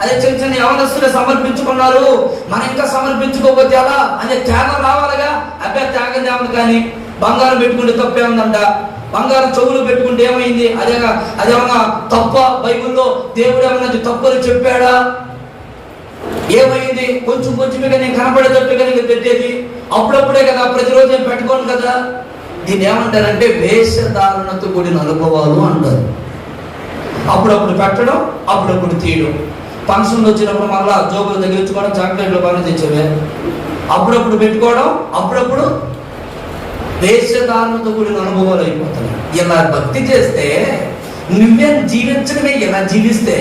అదే చిన్న చిన్న యవనస్తులే సమర్పించుకున్నారు, మనం ఇంకా సమర్పించుకోకపోతే ఎలా అనే త్యాగం రావాలిగా. అబ్బే త్యాగం తేమని కానీ బంగారం పెట్టుకుంటే తప్పే ఉందంట, బంగారం చెవులు పెట్టుకుంటే ఏమైంది, అదేమన్నా తప్ప? బైబిల్లో దేవుడు ఏమన్నా తప్పని చెప్పాడా? ఏమైంది? కొంచెం కొంచెంగా నేను కనపడేటట్టుగా నీకు పెట్టేది, అప్పుడప్పుడే కదా, ప్రతిరోజు నేను పెట్టుకోను కదా. దీన్ని ఏమంటారంటే వేషధారణతో కూడిన అనుభవాలు అంటారు. అప్పుడప్పుడు పెట్టడం, అప్పుడప్పుడు తీయడం. ఫంక్షన్లు వచ్చినప్పుడు మళ్ళా జోబులు తగిలించుకోవడం, చాక్లెట్లు బాగా తెచ్చేవే, అప్పుడప్పుడు పెట్టుకోవడం, అప్పుడప్పుడు వేషధారణతో కూడిన అనుభవాలు అయిపోతున్నాయి. ఇలా భక్తి చేస్తే, నువ్వే జీవించడమే ఇలా జీవిస్తే,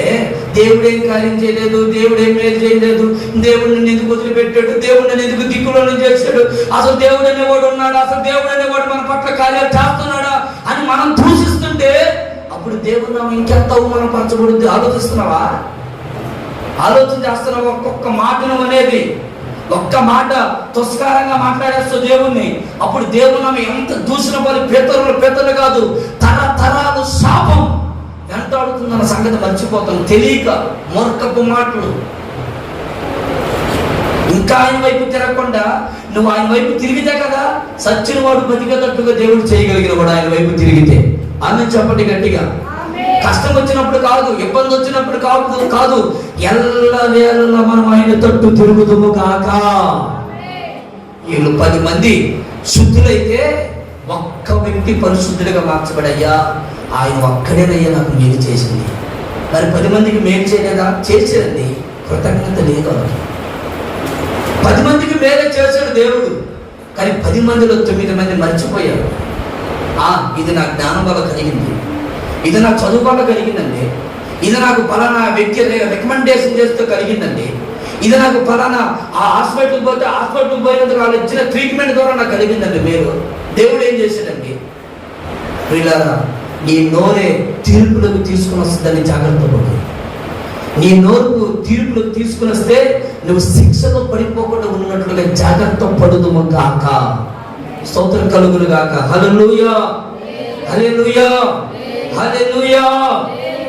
దేవుడేం కార్యం చేయలేదు, దేవుడేం మేలు చేయలేదు, దేవుడు నిన్ను ఎందుకు వదిలిపెట్టాడు, దేవుడు నన్ను ఎందుకు దిక్కులను చేశాడు, అసలు దేవుడు అనేవాడు ఉన్నాడు, అసలు దేవుడు అనేవాడు మన పట్ల కార్యాలు చేస్తున్నాడా అని మనం దూషిస్తుంటే, అప్పుడు దేవుడు నామం ఇంకెంత అవమానపరచబడుద్ది. ఆలోచిస్తున్నావా? ఆలోచన చేస్తున్నావా? ఒక్కొక్క మాటను అనేది, ఒక్క మాట తుస్కారంగా మాట్లాడేస్తావు దేవుణ్ణి. అప్పుడు దేవుడు నామం ఎంత దూషణ పడి పేతరులు కాదు, తరతరాలు శాపం వెంటాడుతుందన్న సంగతి మర్చిపోతాం. తెలియక మూర్ఖపు మాటలు. ఇంకా ఆయన వైపు తిరగకుండా నువ్వు ఆయన వైపు తిరిగితే కదా సచ్చిన వాడు బతికేటట్టుగా దేవుడు చేయగలిగిన వాడు ఆయన వైపు తిరిగితే. ఆమె చెప్పండి గట్టిగా. కష్టం వచ్చినప్పుడు కాదు, ఇబ్బంది వచ్చినప్పుడు కాదు, ఎల్లవేళలా మనం ఆయన తట్టు తిరుగుదుము కాక. వీళ్ళు 10 మంది శుద్ధులైతే ఒక్క వ్యక్తి పరిశుద్ధుడిగా మార్చబడయ్యా, ఆయన ఒక్కడేనయ్యా నాకు మేలు చేసింది. మరి 10 మందికి మేలు చేయలేదా? చేసేదండి, కృతజ్ఞత లేదు. 10 మందికి మేలే చేశాడు దేవుడు, కానీ 10 మందిలో 9 మంది మర్చిపోయారు. ఇది నా జ్ఞానం వల్ల కలిగింది, ఇది నాకు చదువు వల్ల కలిగిందండి, ఇది నాకు ఫలానా వ్యక్తి రికమెండేషన్ చేస్తూ కలిగిందండి, ఇది నాకు ఫలానా ఆ హాస్పిటల్కి పోతే హాస్పిటల్కి పోయినందుకు వాళ్ళు ఇచ్చిన ట్రీట్మెంట్ ద్వారా నాకు కలిగిందండి. మీరు దేవుడు ఏం చేశాడండి? వీళ్ళారా, నీ నోరే తీర్పులకు తీసుకుని వస్తుందని జాగ్రత్త పడు. నీ నోరు తీర్పులకు తీసుకుని వస్తే నువ్వు శిక్షలో పడిపోకుండా ఉన్నట్లుగా జాగ్రత్త పడుదుము గాక. స్తోత్రం కలుగును గాక. హల్లెలూయా, హల్లెలూయా, హల్లెలూయా.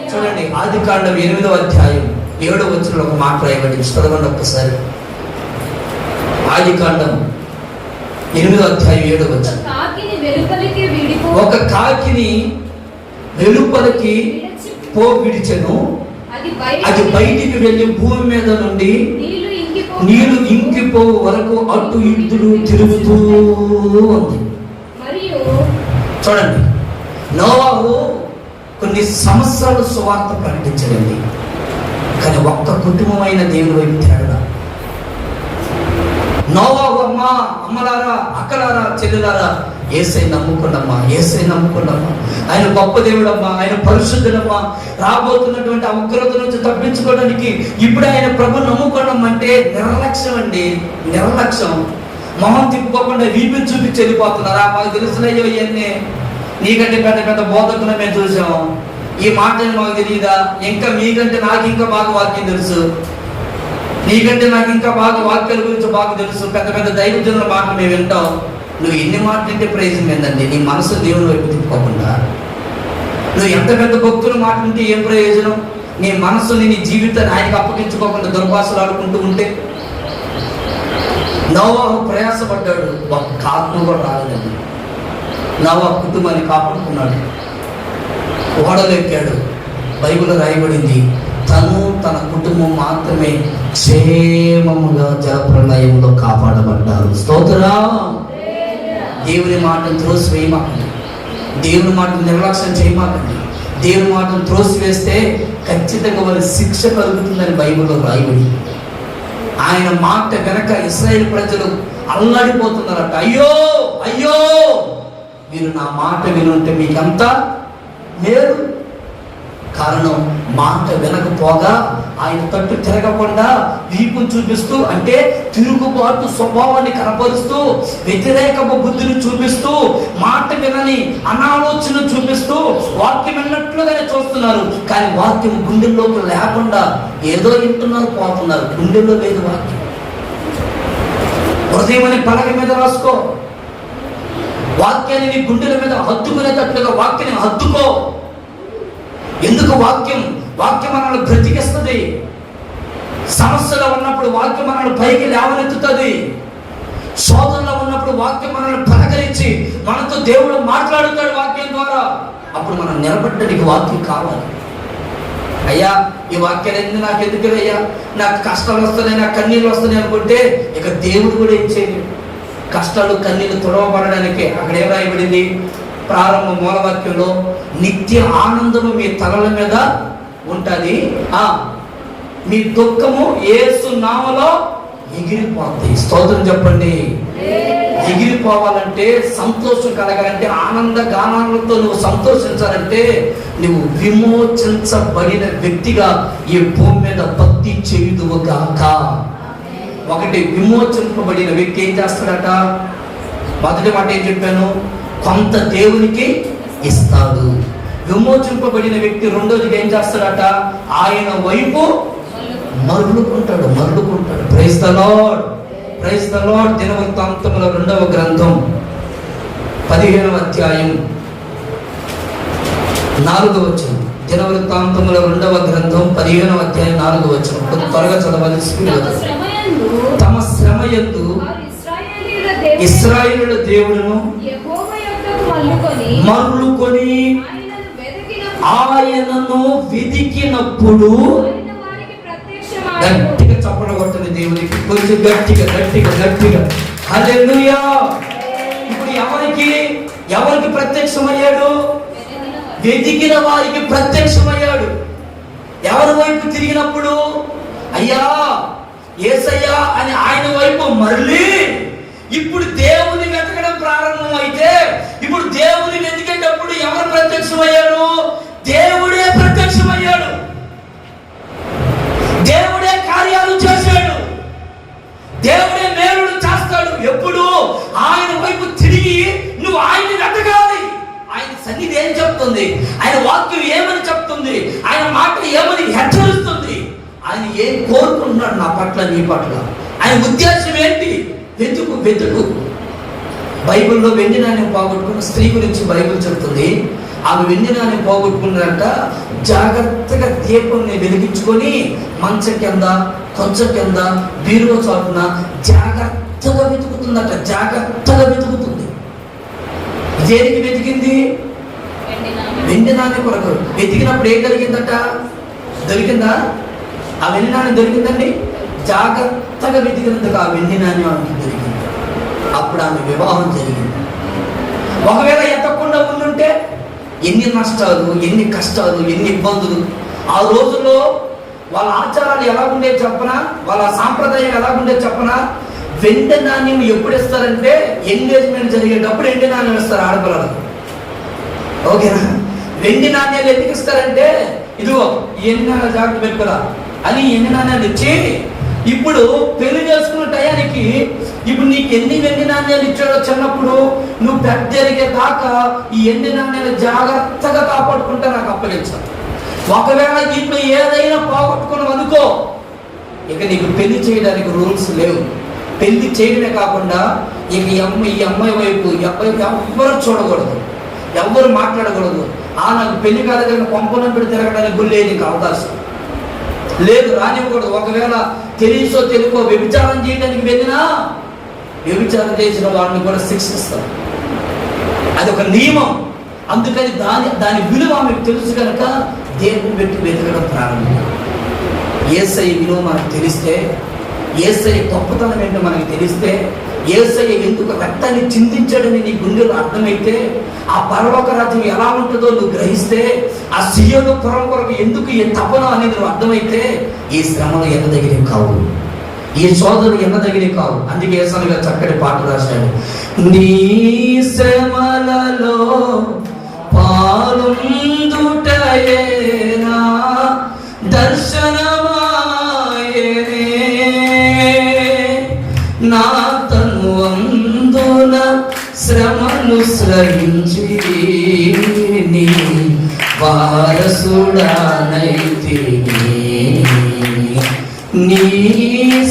చూడండి, ఆదికాండం 8వ అధ్యాయం 7వ వచనంలో ఒక మాట రాయబడింది. చదవండి ఒక్కసారి. ఆదికాండం 8వ అధ్యాయం 7వ వచనం. ఒక కాకిని వెలుపలికి విడిచెను, అది బయటికి వెళ్ళి భూమి మీద నుండి నీళ్లు ఇంకిపోవు వరకు అటు ఇటు తిరుగుతూ ఉంది. చూడండి, నోవాహు కొన్ని సంవత్సరాలు సువార్త ప్రకటించడండి, కానీ ఒక్క కుటుంబమైన దేవుని వైపు తిరగడా. నోవాహు అమ్మలారా, అక్కలారా, చెల్లెలారా, యేసయ్య నమ్ముకున్నమ్మా, యేసయ్య నమ్ముకున్నమ్మా, ఆయన గొప్ప దేవుడమ్మా, ఆయన పరిశుద్ధుడమ్మా, రాబోతున్నటువంటి ఆ ఉగ్రత నుంచి తప్పించుకోవడానికి ఇప్పుడే ఆయన ప్రభు నమ్ముకోవడమంటే నిర్లక్ష్యం అండి, నిర్లక్ష్యం. మొహం తిప్పుకోకుండా వీపుని చూపించి వెళ్ళిపోతున్నారా? మాకు తెలుసులయ్యో ఇవన్నీ, నీకంటే పెద్ద పెద్ద బోధకులు మేము చూసాం, ఈ మాటలు మాకు తెలియదా? ఇంకా మీకంటే నాకు ఇంకా బాగా వాక్యం తెలుసు, నీకంటే నాకు ఇంకా బాగా వాక్యాల గురించి బాగా తెలుసు, పెద్ద పెద్ద దైవజనుల మాటలు మేము వింటాం. నువ్వు ఎన్ని మాటలు వింటే ప్రయోజనం ఏందండి? నీ మనసు దేవుని వైపు తిప్పుకోకుండా నువ్వు ఎంత పెద్ద భక్తుల మాట వింటే ఏం ప్రయోజనం? నీ మనసుని, నీ జీవితాన్ని ఆయనకు అప్పగించుకోకుండా దుర్భాషలు ఆడుకుంటూ ఉంటే. నోవాహు ప్రయాసపడ్డాడు, ఒక్క ఆత్మ కూడా రాలేదండి. నోవాహు కుటుంబాన్ని కాపాడుకున్నాడు, ఓడలు ఎక్కాడు. బైబిల్లో రాయబడింది, తను తన కుటుంబం మాత్రమే క్షేమముగా జలప్రలయంలో కాపాడబడ్డారు. స్తోత్రం. దేవుని మాటను త్రోసివేయమాకండి, దేవుని మాటను నిర్లక్ష్యం చేయమాకండి. దేవుని మాటను త్రోసివేస్తే ఖచ్చితంగా వారి శిక్ష కలుగుతుందని బైబిల్లో రాయబడి. ఆయన మాట వెనక ఇశ్రాయేలు ప్రజలు అల్లాడిపోతున్నారట. అయ్యో అయ్యో, మీరు నా మాట వినుంటే మీకంతా మేలు. కారణం, మాట వినకపోగా ఆయన తట్టు తిరగకుండా వీపును చూపిస్తూ, అంటే తిరుగుబాటు స్వభావాన్ని కనపరుస్తూ, వ్యతిరేకపు బుద్ధిని చూపిస్తూ, మాట వినని అనాలోచన చూపిస్తూ వాక్యం విన్నట్లుగానే చూస్తున్నారు, కానీ వాక్యం గుండెల్లోకి లేకుండా ఏదో వింటున్నారు, పోతున్నారు. గుండెల్లో లేదు వాక్యం. హృదయం అని పలక మీద రాసుకో, వాక్యాన్ని నీ గుండెల మీద హత్తుకునేటట్లుగా వాక్యాన్ని హత్తుకో. ఎందుకు? వాక్యం మనల్ని బ్రతికిస్తుంది. సమస్యలో ఉన్నప్పుడు వాక్యం మనల్ని పైకి లేవనెత్తుతుంది. శోధనలో ఉన్నప్పుడు వాక్యం మనల్ని పలకరించి మనతో దేవుడు మాట్లాడుతాడు వాక్యం ద్వారా. అప్పుడు మనం నిలబడడానికి వాక్యం కావాలి. అయ్యా, ఈ వాక్యాలు ఎందుకు, నాకు ఎందుకు అయ్యా, నాకు కష్టాలు వస్తున్నాయి, నాకు కన్నీళ్ళు వస్తున్నాయి అనుకుంటే ఇక దేవుడు కూడా ఏం చేయలేదు. కష్టాలు కన్నీళ్ళు తుడవబడడానికి అక్కడ ఏం రాయబడింది? ప్రారంభ మూలవాక్యంలో నిత్య ఆనందము మీ తలల మీద ఉంటుంది, మీ దుఃఖము యేసు నామములో ఎగిరిపోతుంది. స్తోత్రం చెప్పండి. ఎగిరిపోవాలంటే, సంతోషం కలగాలంటే, ఆనంద గానాలతో నువ్వు సంతోషించాలంటే నువ్వు విమోచించబడిన వ్యక్తిగా ఈ భూమి మీద భక్తి చేయుదువుగాక. ఒకటి, విమోచింపబడిన వ్యక్తి ఏం చేస్తాడట? మొదటి మాట ఏం చెప్పాను? కొంత దేవునికి ఇస్తాడు. విమోచింపబడిన వ్యక్తి రెండోదిగా ఏం చేస్తాడట? ఆయన వైపు మరలుకుంటాడు. Praise the Lord, praise the Lord. దినవృత్తాంతముల 2వ గ్రంథం 15వ అధ్యాయం 4వ వచనం. దినవృత్తాంతముల 2వ గ్రంథం 15వ అధ్యాయం 4వ వచనం. కొంచెం త్వరగా చదవాలి. తమ శ్రమయందు ఇశ్రాయేలు దేవుడును మరలుకొని ఆయనను వెతికినప్పుడు, గట్టిగా చప్పట్లు కొట్టండి దేవునికి, కొంచెం గట్టిగా. హల్లెలూయా. ఇప్పుడు ఎవరికి ప్రత్యక్షమయ్యాడు? వెతికిన వారికి ప్రత్యక్షమయ్యాడు. ఎవరి వైపు తిరిగినప్పుడు? అయ్యా యేసయ్యా అని ఆయన వైపు మరలి ఇప్పుడు దేవుని వెతకడం ప్రారంభం అయితే, ఇప్పుడు దేవుని వెతికేటప్పుడు ఎవరు ప్రత్యక్షమయ్యాడు? దేవుడే ప్రత్యక్షమయ్యాడు. దేవుడే కార్యాలు చేశాడు. దేవుడే మేలుడు చేస్తాడు. ఎప్పుడు? ఆయన వైపు తిరిగి నువ్వు ఆయన్ని వెతకాలి. ఆయన సన్నిధి ఏం చెప్తుంది? ఆయన వాక్యం ఏమని చెప్తుంది? ఆయన మాట ఏమని హెచ్చరిస్తుంది? ఆయన ఏం కోరుకుంటున్నాడు నా పట్ల, నీ పట్ల? ఆయన ఉద్దేశం ఏంటి? వెతుకు వెతుకు. బైబిల్లో వెండి నాణ్యం పోగొట్టుకున్న స్త్రీ గురించి బైబిల్ చెప్తుంది. ఆమె వెండి నాణ్యం పోగొట్టుకున్నారంట. జాగ్రత్తగా దీపంని వెలిగించుకొని మంచం కింద, కొంచెం కింద, బీరువా చాటున జాగ్రత్తగా వెతుకుతుందట. జాగ్రత్తగా వెతుకుతుంది. దేనికి వెతికింది? వెండి నాణ్యం కొరకు. వెతికినప్పుడు ఏం కలిగిందట? దొరికిందా? ఆ వెండి నాణ్యం దొరికిందండి. జాగ్రత్తగా వెతికినందుకు ఆ వెండి నాణ్యం ఆమెకి దొరికింది. అప్పుడు ఆమె వివాహం జరిగింది. ఒకవేళ ఎత్తకుండా ఉండుంటే ఎన్ని నష్టాలు, ఎన్ని కష్టాలు, ఎన్ని ఇబ్బందులు. ఆ రోజుల్లో వాళ్ళ ఆచారాలు ఎలా ఉండేది చెప్పనా, వాళ్ళ సాంప్రదాయం ఎలా ఉండేది చెప్పనా? వెండి నాణ్యం ఎప్పుడు ఇస్తారంటే ఎంగేజ్మెంట్ జరిగేటప్పుడు వెండి నాణ్యం ఇస్తారు ఆడపిల్లలకు. ఓకేనా? వెండి నాణ్యాలు ఎందుకు ఇస్తారంటే, ఇదిగో ఎన్ని నాణ్యాలు జాగ్రత్త పెట్టుకోరా అని ఎన్ని నాణ్యాలు ఇచ్చి, ఇప్పుడు పెళ్లి చేసుకున్న టయానికి ఇప్పుడు నీకు ఎన్ని వెండి నాణ్యాలు ఇచ్చాడో చిన్నప్పుడు, నువ్వు పెద్ద జరిగే దాకా ఈ ఎన్ని నాణ్యాలు జాగ్రత్తగా కాపాడుకుంటే నాకు అప్పగించాలి. ఒకవేళ ఇప్పుడు ఏదైనా పోగొట్టుకున్నావు అనుకో, ఇక నీకు పెళ్లి చేయడానికి రూల్స్ లేవు. పెళ్లి చేయడమే కాకుండా ఇక ఈ అమ్మాయి వైపు ఎవ్వరు చూడకూడదు, ఎవ్వరు మాట్లాడకూడదు. నాకు పెళ్లి కాదు కానీ కొంపనంపడి తిరగడానికి గుళ్ళేది నీకు అవకాశం లేదు, రానివ్వకూడదు. ఒకవేళ తెలిసో తెలుకో వ్యభిచారం చేయడానికి వెళ్ళినా వ్యభిచారం చేసిన వాడిని కూడా శిక్షిస్తారు. అదొక నియమం. అందుకని దాని విలువ మీకు తెలుసు కనుక దేవుని పెట్టి వెతకడం ప్రారంభించాం. యేసయ్య విలువ మనకు తెలిస్తే, యేసయ్య గొప్పతనం ఏంటో మనకు తెలిస్తే, యేసయ్య ఎందుకు రక్తాన్ని చిందించాడని నీ గుండెలో అర్థమైతే, ఆ పరలోక రాజ్యం ఎలా ఉంటుందో నువ్వు గ్రహిస్తే, ఆ సీయోను పురం కొరకు ఎందుకు ఈ తపన అనేది నువ్వు అర్థమైతే, ఈ శ్రమలు ఎన్నదగినవి కావు, ఈ సోదరులు ఎన్నదగినవి కావు. అందుకే యేసయ్య చక్కటి పాట రాశాడు. నీ శ్రమలలో పాలుందుటయేనా దర్శనమాయనే, నా తను అందున శ్రమను సహించి నీ వారసుడనైతిని. నీ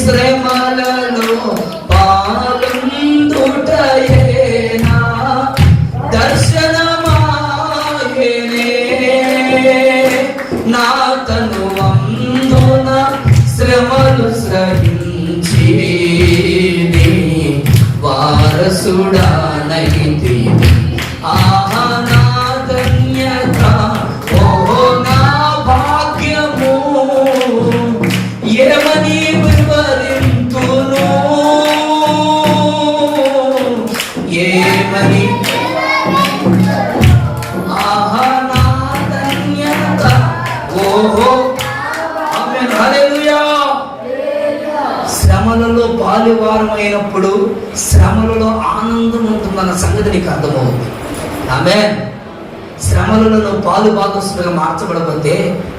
శ్రమలలో పాలుందుటయేనా దర్శనమాయనే, నా తను అందున శ్రమలు సహించి నీ వారసుడనైతిని. ఆహా నా ధన్యత, ఓహో నా భాగ్యము, ఏమని వివరింతును, ఏమని. ఆహా నా ధన్యత, ఓహో. ఆమేన్, హల్లెలూయా. శ్రమలలో పాలువారం అయినప్పుడు శ్రమలలో ఆనందం ఉంటుందన్న సంగతి నీకు అర్థమవుతుంది. ఆమేన్. శ్రమలలో పాలు భాగస్తులుగా మార్చబడకపోతే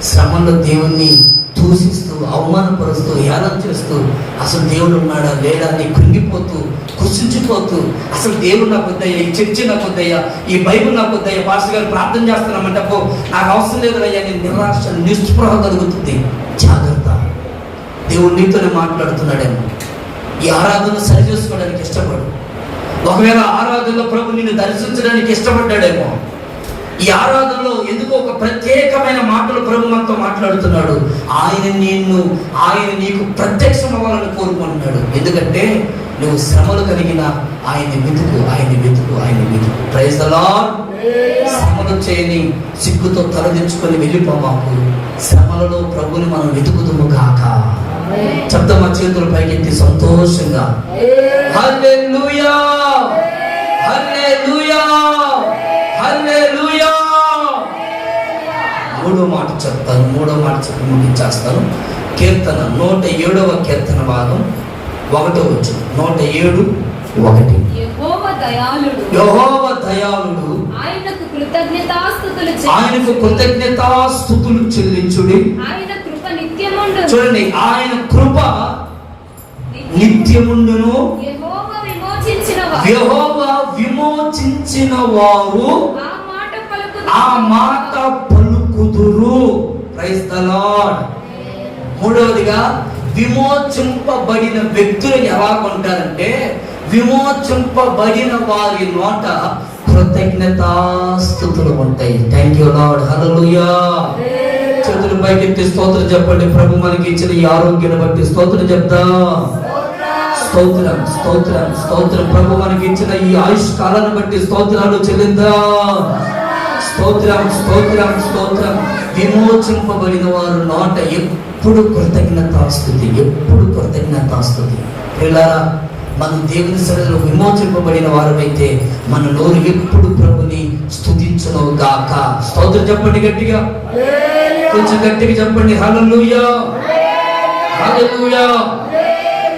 శ్రమల్లో దేవుణ్ణి దూషిస్తూ, అవమానపరుస్తూ, హేళన చేస్తూ, అసలు దేవుడు ఉన్నాడా లేడా అని కృంగిపోతూ, కుసించిపోతూ, అసలు దేవుడు నాకు వద్దయ్యా, ఈ చర్చి నాకు వద్దయ్యా, ఈ బైబుల్ నాకు వద్దయ్యా, పాస్టర్ గారు ప్రార్థన చేస్తున్నామంటే నాకు అవసరం లేదు అయ్యా, నేను నిరాశ నిస్పృహ కలుగుతుంది. జాగ్రత్త, దేవుడు నీతోనే మాట్లాడుతున్నాడేమో. ఈ ఆరాధన సరి చేసుకోవడానికి ఇష్టపడు. ఒకవేళ ఆరాధనలో ప్రభు నిన్ను దర్శించడానికి ఇష్టపడ్డాడేమో. ఈ ఆరాధనలో ఎందుకో ఒక ప్రత్యేకమైన మాటలు ప్రభు మనతో మాట్లాడుతున్నాడు. ఆయన నీకు ప్రత్యక్షం అవ్వాలని కోరుకుంటున్నాడు. ఎందుకంటే నువ్వు శ్రమలు కలిగిన ఆయన్ని వెతుకు, ఆయన్ని వెతుకు, ఆయన్ని వెతుకు. Praise the lord. శ్రమలు చేయని సిగ్గుతో తలదించుకొని వెళ్ళిపోమాకు. శ్రమలలో ప్రభుని మనం వెతుకుదుము కాక. చెప్తా మా చేతుల పైకెత్తి సంతోషంగా హల్లెలూయా, హల్లెలూయా, హల్లెలూయా. మూడో మాట చెప్తాను, చెప్పి ముగించేస్తాను. కీర్తన 107వ కీర్తన భాగం 1వ వచనం. 107:1. యెహోవా దయాళుడు, ఆయనకు కృతజ్ఞతాస్తుతులు చెల్లించుడి. చూడండి, ఆయన కృప నిత్యముండును. యెహోవా విమోచించిన వారు ఆ మాట పలుకుదురు. Praise the lord. మూడవదిగా విమోచింపబడిన వ్యక్తులు ఎలా ఉంటారంటే, విమోచింపబడిన వారి నోట కృతజ్ఞతాస్తుతులు ఉంటాయి. థ్యాంక్ యూ లార్డ్, హల్లెలూయా. చేతులు పైకెత్తి స్తోత్రం చెప్పండి. ప్రభు మనకి ఇచ్చిన ఈ ఆరోగ్యాన్ని బట్టి స్తోత్రం చెప్తా. స్తోత్రం స్తోత్రం స్తోత్రం. ప్రభు మనకి ఇచ్చిన ఈ ఆయుష్ కాలాన్ని బట్టి స్తోత్రాలు చెల్లిందా. స్తోత్రం స్తోత్రం స్తోత్రం. విమోచింపబడిన వారు నోట ఎప్పుడు కృతజ్ఞతాస్తుతి, ఎప్పుడు కృతజ్ఞతాస్తుతి. పిల్లరా, మనం దేవుని సన్నిధిలో విమోచింపబడిన వారమైతే మన నోరు ఎప్పుడు ప్రభుని స్తుతించును గాక. స్తోత్రం చెప్పండి గట్టిగా, కొంచెం గట్టిగా చెప్పండి. హల్లెలూయా హల్లెలూయా.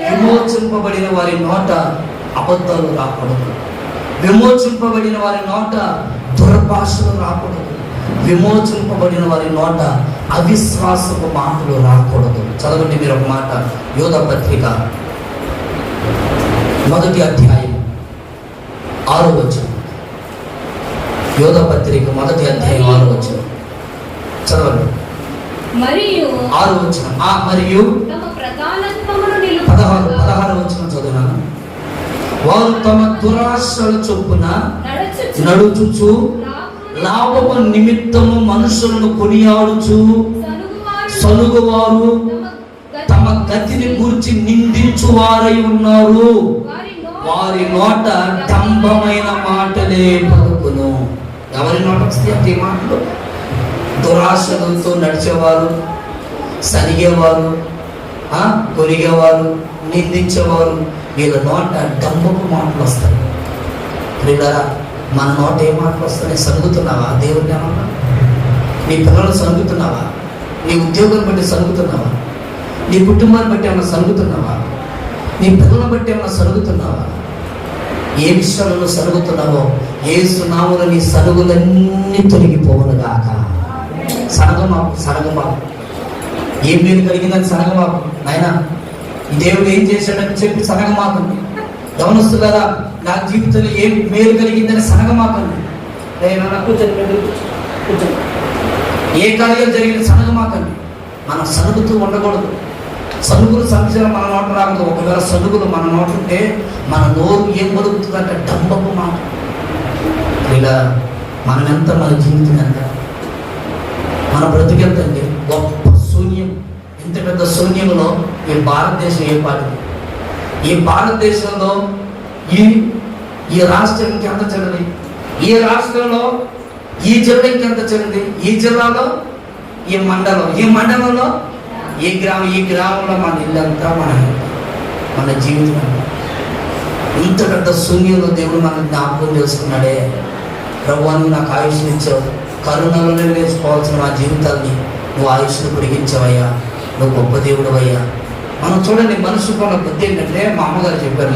విమోచింపబడిన వారి నోట అబద్ధాలు రాకూడదు. విమోచింపబడిన వారి నోట దుర్భాషలు రాకూడదు. విమోచింపబడిన వారి నోట అవిశ్వాసపు మాటలు రాకూడదు. చదవండి మీరు ఒక మాట. యోధ పత్రిక 1వ అధ్యాయం 6వ వచనం. యోధ పత్రిక 1వ అధ్యాయం 6వ వచనం చదవండి. మరియు 6వ వచనం. మరియు తమ ప్రధానత్వమును 16వ వచనం చదువునాను. వారు తమ దురాశల చొప్పున నడుచుచు లాభము నిమిత్తము మనుషులను కొనియాడుచు సలుగువారు తమ గతిని గురించి నిందించువారై ఉన్నారు. వారి నోట డంబమైన మాటలే పలుకును. ఎవరి నోట వస్తాయి ఈ మాటలు? దురాశలతో నడిచేవారు, సరిగేవారు, కొరిగేవారు, నిందించేవారు, వీళ్ళ నోట డంబపు మాటలు వస్తాయి. పిల్లరా, మన నోట ఏ మాటలు వస్తాయి? సరుగుతున్నావా దేవుడిని? ఏమన్నా నీ పిల్లలు సరుగుతున్నావా? నీ ఉద్యోగం బట్టి సరుగుతున్నావా? నీ కుటుంబాన్ని బట్టి ఏమన్నా సరుగుతున్నావా? నీ పిల్లలను బట్టి ఏమన్నా సరుగుతున్నావా? ఏ విషయంలో సరుగుతున్నావో యేసు నామములో నీ సరుగులన్నీ తొలగిపోవును గాక. సనగమాకు. ఏం మేలు కలిగిందని సనగమాకు. నాయనా, ఈ దేవుడు ఏం చేశాడని చెప్పి సనగమాకండి. గమనిస్తున్నారా? నా జీవితంలో ఏం మేలు కలిగిందని సనగమాకండి. కూర్చొని ఏ కార్యం జరిగిన సనగమాకండి. మనం సనుగుతూ ఉండకూడదు. సనుగులు సంక్షేమం మన నోట రాకూడదు. ఒకవేళ సనుగులు మన నోట ఉంటే మన నోరు ఏం బలుగుతుందంటే డంబపు మాట. ఇలా మనం ఎంత, మన జీవితం ఎంత, మన బ్రతికెంతండి. గొప్ప శూన్యం. ఇంత పెద్ద శూన్యంలో ఈ భారతదేశం ఏ పాటిది? ఈ భారతదేశంలో ఈ రాష్ట్రం ఇంకెంత చెంది, ఈ రాష్ట్రంలో ఈ జిల్లా ఇంకెంత చెంది, ఈ జిల్లాలో ఈ మండలం, ఈ మండలంలో ఈ గ్రామంలో మన ఇల్లంతా మన జీవితం. ఇంత పెద్ద శూన్యంలో దేవుడు మనకు జ్ఞాపకం చేసుకున్నాడే. ప్రభువాన్ని నాకు ఆయుష్ని ఇచ్చావు, కరుణలో నేర్చుకోవాల్సిన నా జీవితాన్ని నువ్వు ఆయుష్ను పొడిగించావయ్యా, నువ్వు గొప్ప దేవుడు అయ్యా. మనం చూడండి, మనుషుకు ఉన్న బుద్ధి ఏంటంటే, మా అమ్మగారు చెప్పారు,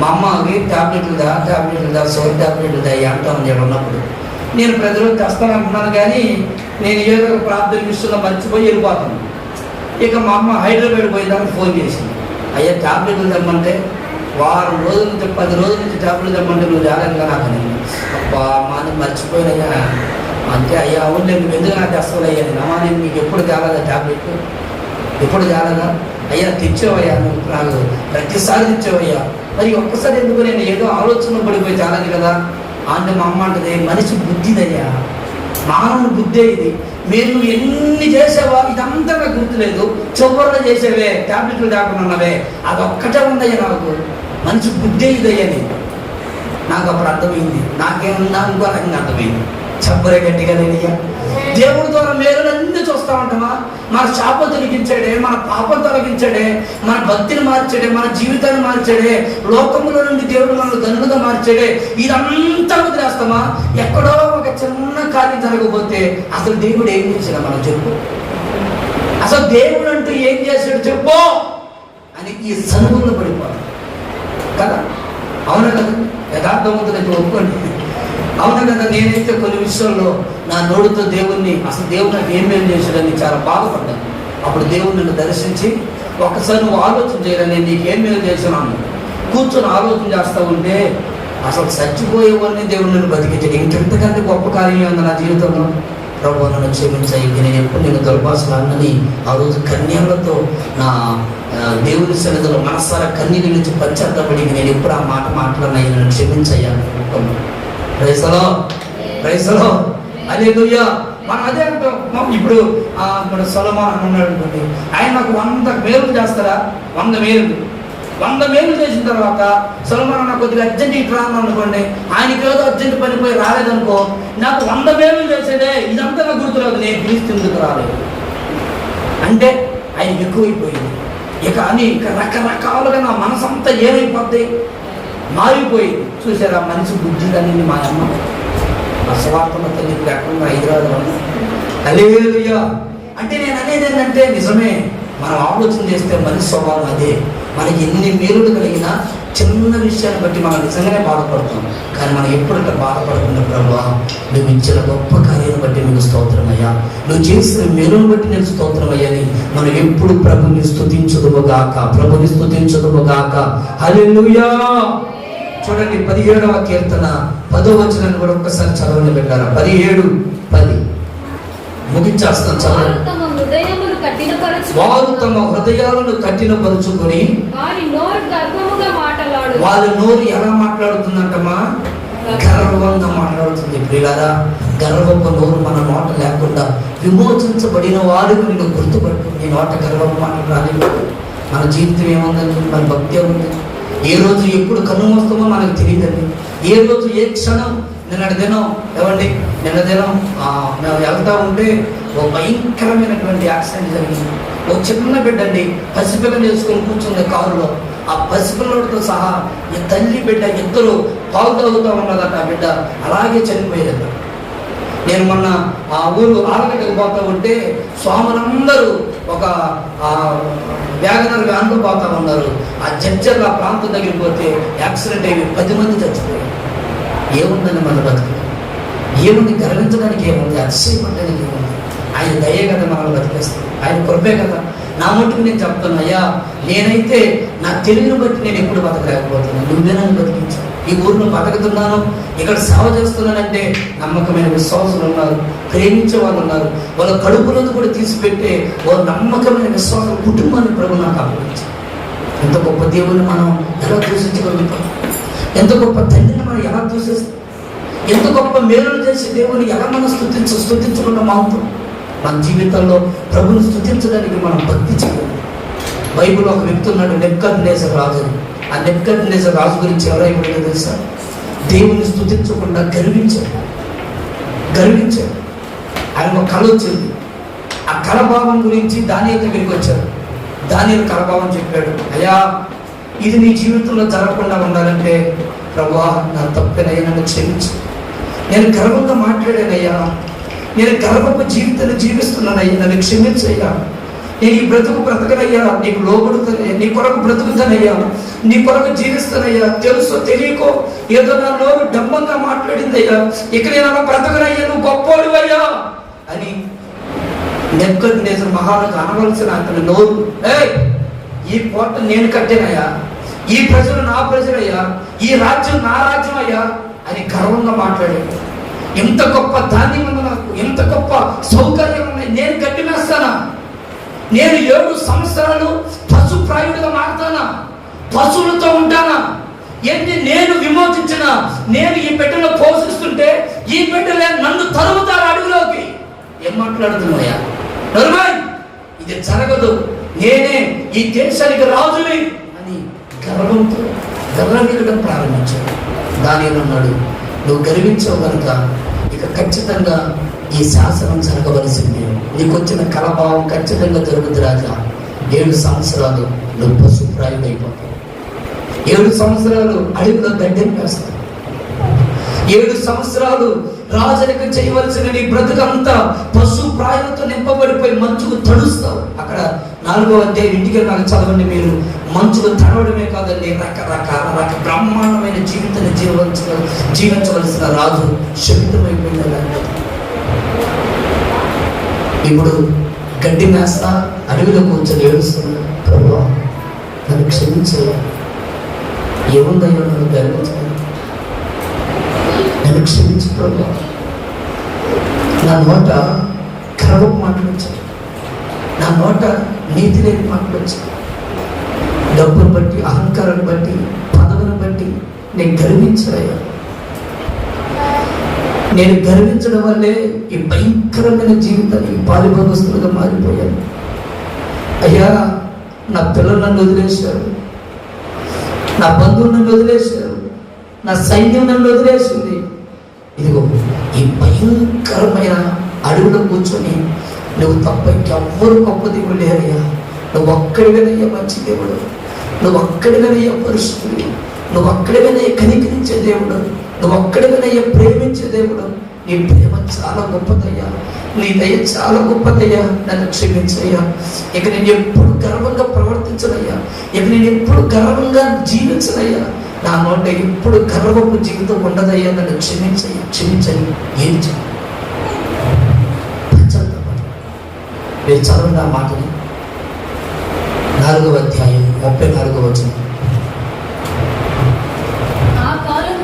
మా అమ్మకి ట్యాబ్లెట్లు దా సోర్ ట్యాబ్లెట్లు దా అంటామని చెప్పి ఉన్నప్పుడు నేను ప్రతిరోజు తెస్తాను అంటున్నాను. కానీ నేను ఏదో ఒక ప్రార్థన విషయంలో మర్చిపోయి వెళ్ళిపోతాను. ఇక మా అమ్మ హైదరాబాద్ పోయేదానికి ఫోన్ చేసింది. అయ్యా ట్యాబ్లెట్లు తెమ్మంటే, వారం రోజుల నుంచి 10 రోజుల నుంచి ట్యాబ్లెట్లు తెమ్మంటే నువ్వు తేలేదుగా నాకు అని. అబ్బా అమ్మా, నేను మర్చిపోయినయ్యా అంటే. అయ్యా అవును, నువ్వు ఎందుకు నాకు తెస్తావయ్యా? అమ్మా, నేను మీకు ఎప్పుడు తేలేదా ట్యాబ్లెట్లు? ఎప్పుడు తేలేదా? అయ్యా తెచ్చావయ్యా, నువ్వు నాకు ప్రతిసారి తెచ్చావయ్యా. మరి ఒక్కసారి ఎందుకు? నేను ఏదో ఆలోచన పడిపోయి తేలేదు కదా అంటే మా అమ్మ అంటది, మనిషి బుద్ధిదయ్యా, మానవుని బుద్ధే ఇది. మీరు ఎన్ని చేసావా ఇదంతా నాకు గుర్తులేదు, చివరిలో చేసేవే ట్యాబ్లెట్లు లేకున్నావే, అదొక్కటే ఉందయ్యా నాకు. మనిషి బుద్ధే ఇదయ్యని నాకు అప్పుడు అర్థమైంది. నాకేమన్నా ఇంకో రకంగా అర్థమైంది. చెప్పరే గట్టిగా లేదయ్యా. దేవుడి ద్వారా మేలులన్నీ చూస్తూ ఉంటామా? మన శాపం తొలగించాడే, మన పాపం తొలగించాడే, మన భక్తిని మార్చాడే, మన జీవితాన్ని మార్చాడే, లోకంలో నుండి దేవుడు మనల్ని ధనులుగా మార్చాడే. ఇదంతా వదిలేస్తామా? ఎక్కడో ఒక చిన్న కార్యం జరగకపోతే అసలు దేవుడు ఏం చేశాడు మనం చెప్పు? అసలు దేవుడు అంటూ ఏం చేశాడు చెప్పు అని ఈ సనుగులు పడిపోతాం కదా. అవునా కదా? యథార్థవంతులైతే ఒప్పుకోండి. అవునా కదా? నేనైతే కొన్ని విషయాల్లో నా నోడుతో దేవుణ్ణి, అసలు దేవుడు నాకు ఏమేం చేశాడని చాలా బాధపడ్డాను. అప్పుడు దేవుడు నన్ను దర్శించి, ఒక్కసారి నువ్వు ఆలోచన చేయాలని, నీకు ఏం మేలు చేస్తున్నాను కూర్చొని ఆలోచన చేస్తూ ఉంటే అసలు చచ్చిపోయేవాడిని దేవుడు నన్ను బతికించాడు. ఇంకెంతకంటే గొప్ప కార్యం ఉంది నా జీవితంలో. ప్రభు నన్ను క్షమించాయి, నేను ఎప్పుడు నేను దుర్భాషలాడినని ఆ రోజు కన్యలతో నా దేవుని సన్నిధిలో మనసారా కన్నీటి నుంచి పశ్చాత్తపడి నేను ఎప్పుడు ఆ మాట మాట్లాడినాయి, నన్ను క్షమించయ్యా. ప్రైసలో హల్లెలూయా. మనం అదే అంటాం. ఇప్పుడు మన సొలొమోను అన్నాడు అనుకోండి, ఆయన నాకు 100 మేలు చేస్తారా, 100 మేలు చేసిన తర్వాత సొలొమోను నాకు కొద్దిగా అర్జెంట్ ఇటు రాను అనుకోండి, ఆయనకి ఏదో అర్జెంట్ పనిపోయి రాలేదనుకో, నాకు 100 మేలు చేసేదే ఇదంతా నాకు గుర్తురాదు, నేను క్రీస్తుకు రాలేదు అంటే ఆయన ఎక్కువైపోయింది. ఇక అని రకరకాలుగా నా మనసంతా ఏమైపోద్ది, మారిపోయింది. చూసారా మనిషి బుద్ధి కానీ మా అమ్మ అసవార్తమ తల్లి లేకుండా హైదరాబాద్. హల్లెలూయా. అంటే నేను అనేది ఏంటంటే నిజమే, మనం ఆలోచన చేస్తే మనిషి స్వభావం అదే. మనకి ఎన్ని మేలులు కలిగినా చిన్న విషయాన్ని బట్టి మనం నిజంగానే బాధపడతాం. కానీ మనం ఎప్పుడంటే బాధపడుతున్న ప్రభువా, నువ్వు ఇచ్చిన గొప్ప కార్యాన్ని బట్టి నీకు స్తోత్రమయ్యా, నువ్వు చేసిన మేలును బట్టి నేను స్తోత్రమయ్యా అని మనం ఎప్పుడు ప్రభుని స్తుతించుదుముగాక, ప్రభుని స్తుతించుదుముగాక. హల్లెలూయా. చూడండి 17వ కీర్తన 10వ వచనాన్ని కూడా ఒక్కసారి చదవండి పెట్టారా. 17:10 ముగించేస్తాం చదవండి. వారు తమ హృదయాలను కఠినపరుచుకొని వాళ్ళ నోరు ఎలా మాట్లాడుతుందంటమ్మా, గర్వంగా మాట్లాడుతుంది. ప్రియులారా, గర్వపు నోరు మన నోట లేకుండా విమోచించబడిన వారికి నేను గుర్తుపట్టు. నీ నోట గర్వం మాట్లాడాలి. మన జీవితం ఏముందండి, మన భక్తి ఉంది. ఏ రోజు ఎప్పుడు కన్నుమూస్తామో మనకు తెలియదండి. ఏ రోజు ఏ క్షణం. నిన్నటి దినం నిన్న దినం మేము వెళ్తా ఉంటే ఓ భయంకరమైనటువంటి యాక్సిడెంట్ జరిగింది. ఓ చిన్న బిడ్డ అండి, పసిపిల్లని వేసుకొని కూర్చుంది కారులో. ఆ పసిపిల్లలతో సహా ఈ తల్లి బిడ్డ ఇద్దరు పాలు తాగుతూ ఉన్నదట. ఆ బిడ్డ అలాగే చనిపోయేదట. నేను మొన్న ఆ ఊరు ఆలగడ్డకు పోతా ఉంటే స్వాములందరూ ఒక వ్యాగనర్ వ్యాన్లో పోతా ఉన్నారు. ఆ జడ్జర్లు ఆ ప్రాంతం దగ్గరికి పోతే యాక్సిడెంట్ అయ్యి 10 మంది చచ్చిపోయారు. ఏముందని మన బతుకు, ఏముంది గర్వించడానికి, ఏముంది అతిశయపడడానికి, ఏముంది? ఆయన దయే కదా మనల్ని బతికేస్తాం, ఆయన కృపే కదా. నా మట్టుకు నేను చెప్తాను, అయ్యా నేనైతే నా తెలివిని బట్టి నేను ఎప్పుడు బతకలేకపోతున్నాను, నువ్వే నన్ను బతికించావు. ఈ ఊరిలో బతుకుతున్నాను, ఇక్కడ సేవ చేస్తున్నానంటే నమ్మకమైన విశ్వాసులు ఉన్నారు, ప్రేమించే వాళ్ళు ఉన్నారు. వాళ్ళ కడుపులను కూడా తీసిపెట్టే ఓ నమ్మకమైన విశ్వాసం కుటుంబాన్ని ప్రభు నాకు అప్పగించారు. ఎంత గొప్ప దేవుని మనం ఎలా దూషించగలుగుతాం, ఎంత గొప్ప తండ్రిని మనం ఎలా దూషిస్తాం, ఎంత గొప్ప మేలులు చేసే దేవుని ఎలా మనం స్తుతించకుండా మాత్రం మన జీవితంలో ప్రభుని స్తుతించడానికి మనం భక్తి చేయాలి. బైబిల్ ఒక వ్యక్తి ఉన్నాడు, నెబుకద్నెజర్ రాజు. ఆ నెబుకద్నెజర్ రాజు గురించి ఎవరైనా తెలుసా? దేవుని స్తుతించకుండా గర్వించాడు. ఆయన ఒక కళ వచ్చింది. ఆ కళభావం గురించి దానియేలు దగ్గరికి వచ్చాడు. దానియేలు కళభావం చెప్పాడు, అయ్యా ఇది నీ జీవితంలో జరగకుండా ఉండాలంటే ప్రభువా నా తప్పేనయ్యా, నన్ను క్షమించు. నేను గర్వంగా మాట్లాడానయ్యా, నేను గర్వపు జీవితాన్ని జీవిస్తున్నానయ్యా, నన్ను క్షమించయ్యా. నేను ఈ బ్రతకనయ్యా, నీకు లోబడుతానయ్యా, నీ కొరకు బ్రతుకుతానయ్యా, నీ కొరకు జీవిస్తానయ్యా. తెలుసో తెలియకో ఏదో నా నోరు డంబంగా మాట్లాడిందయ్యా, ఇక నేను అలా బ్రతకనయ్యా, నువ్వు గొప్పోడివయ్యా అని నెబుకద్నెజర్ మహారాజు అనవలసిన అతని నోరు, ఈ కోట నేను కట్టానయ్యా, ఈ ప్రజలు నా ప్రజలయ్యా, ఈ రాజ్యం నా రాజ్యం అయ్యా అని గర్వంగా మాట్లాడాడు. ఎంత గొప్ప ధాన్యం ఉంది నాకు, ఎంత గొప్ప సౌకర్యం ఉన్నాయి, నేను కట్టినేస్తానా? నేను 7 సంవత్సరాలు పశుప్రాయుడిగా మారుతానా? పశువులతో ఉంటానా? ఏంటి నేను విమోచించిన, నేను ఈ బిడ్డలో పోషిస్తుంటే ఈ బిడ్డలే నన్ను తరుముతారు అడుగులోకి. ఏం మాట్లాడుతున్నాయా? ఇది జరగదు, నేనే ఈ దేశానికి రాజుని అని గర్వంతో గర్వీయడం ప్రారంభించాడు. దానియేలు అన్నాడు, నువ్వు గర్వించావు కనుక ఇక ఖచ్చితంగా ఈ శాసనం జరగవలసింది, నీకు వచ్చిన కలభావం ఖచ్చితంగా జరుగుతుంది రాజా. 7 సంవత్సరాలు నువ్వు పశుప్రాయుడైపోతావు, 7 సంవత్సరాలు అడవిలో గడ్డెంపేస్తావు, 7 సంవత్సరాలు రాజులకు చేయవలసిన నీ బ్రతుకంతా పశుప్రాయులతో నింపబడిపోయి మంచుకు తడుస్తావు. అక్కడ 4వ అధ్యాయం ఇంటికి నాకు చదవండి మీరు. మంచుకు తడవడమే కాదండి, రకరకాల బ్రహ్మాండమైన జీవితాన్ని జీవించవలసిన రాజు శపితమైపోయింది. ఇప్పుడు గడ్డి మేస్తా అడవిలో కూర్చొని ఏడుస్తున్నాడు, ప్రభువా నన్ను క్షమించయ్యా, ఏముందయ్యో నన్ను గర్వించలేదు, నన్ను క్షమించు ప్రభువా. నా నోట గర్వపు మాటలు వచ్చాయి, నా నోట నీతి లేని మాటలు వచ్చాయి. డబ్బును బట్టి, అహంకారాన్ని బట్టి, పదవిని బట్టి నేను గర్వించడయ్యా. నేను గర్వించడం వల్లే ఈ భయంకరమైన జీవితానికి పాలిభాగస్తులుగా మారిపోయాను. అయ్యా, నా పిల్లలు నన్ను వదిలేశారు, నా బంధువులు నన్ను వదిలేశారు, నా సైన్యం నన్ను వదిలేసింది. ఇదిగో ఈ భయంకరమైన అడవిలో కూర్చొని నువ్వు తప్ప ఇంకెవ్వరు గొప్ప దేవుడు లేరయ్యా, నువ్వు ఒక్కడివేనయ్యా మంచి దేవుడు, నువ్వు ఒక్కడివేనయ్యా పరిశుద్ధుడు, నువ్వు ఒక్కడివేనయ్యా కనికరించే దేవుడు, నువ్వు ఒక్కడివేనయ్యా ప్రేమించే దేవుడు. నీ ప్రేమ చాలా గొప్పదయ్యా, నీ దయ చాలా గొప్పదయ్యా, నన్ను క్షమించయ్యా. ఇక నేను ఎప్పుడు గర్వంగా ప్రవర్తించనయ్యా, ఇక నేను ఎప్పుడు గర్వంగా జీవించనయ్యా. నా నోట ఎప్పుడు గర్వపు జీవితం ఉండదయ్యా, నన్ను క్షమించయ్యా, క్షమించని. ఏం చేయాలి? మీరు చదవండి ఆ మాటని, 4వ అధ్యాయం 34వ వచనం.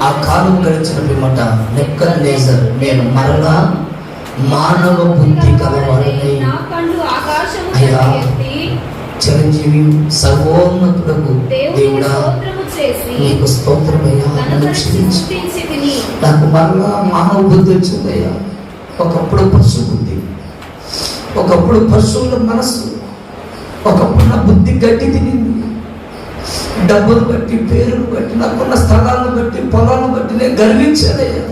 ఆ కాలం గడిచిన పిమ్మట నెబుకద్నెజర్, నేను మరలా మానవ బుద్ధి గలవాడనై, అయ్యా చిరంజీవి సర్వోన్నతుడకు దేవుడా నీకు స్తోత్రమయ్యా, నన్ను క్షమించు. నాకు మరలా మానవ బుద్ధి వచ్చిందయ్యా. ఒకప్పుడు పశు బుద్ధి, ఒకప్పుడు పశువుల మనసు, ఒకప్పుడు నా బుద్ధి గట్టి తినింది. డబ్బులు బట్టి, పేరును బట్టి, నాకున్న స్థలాలను బట్టి, పొలాలను బట్టి నేను గర్వించానయ్యా.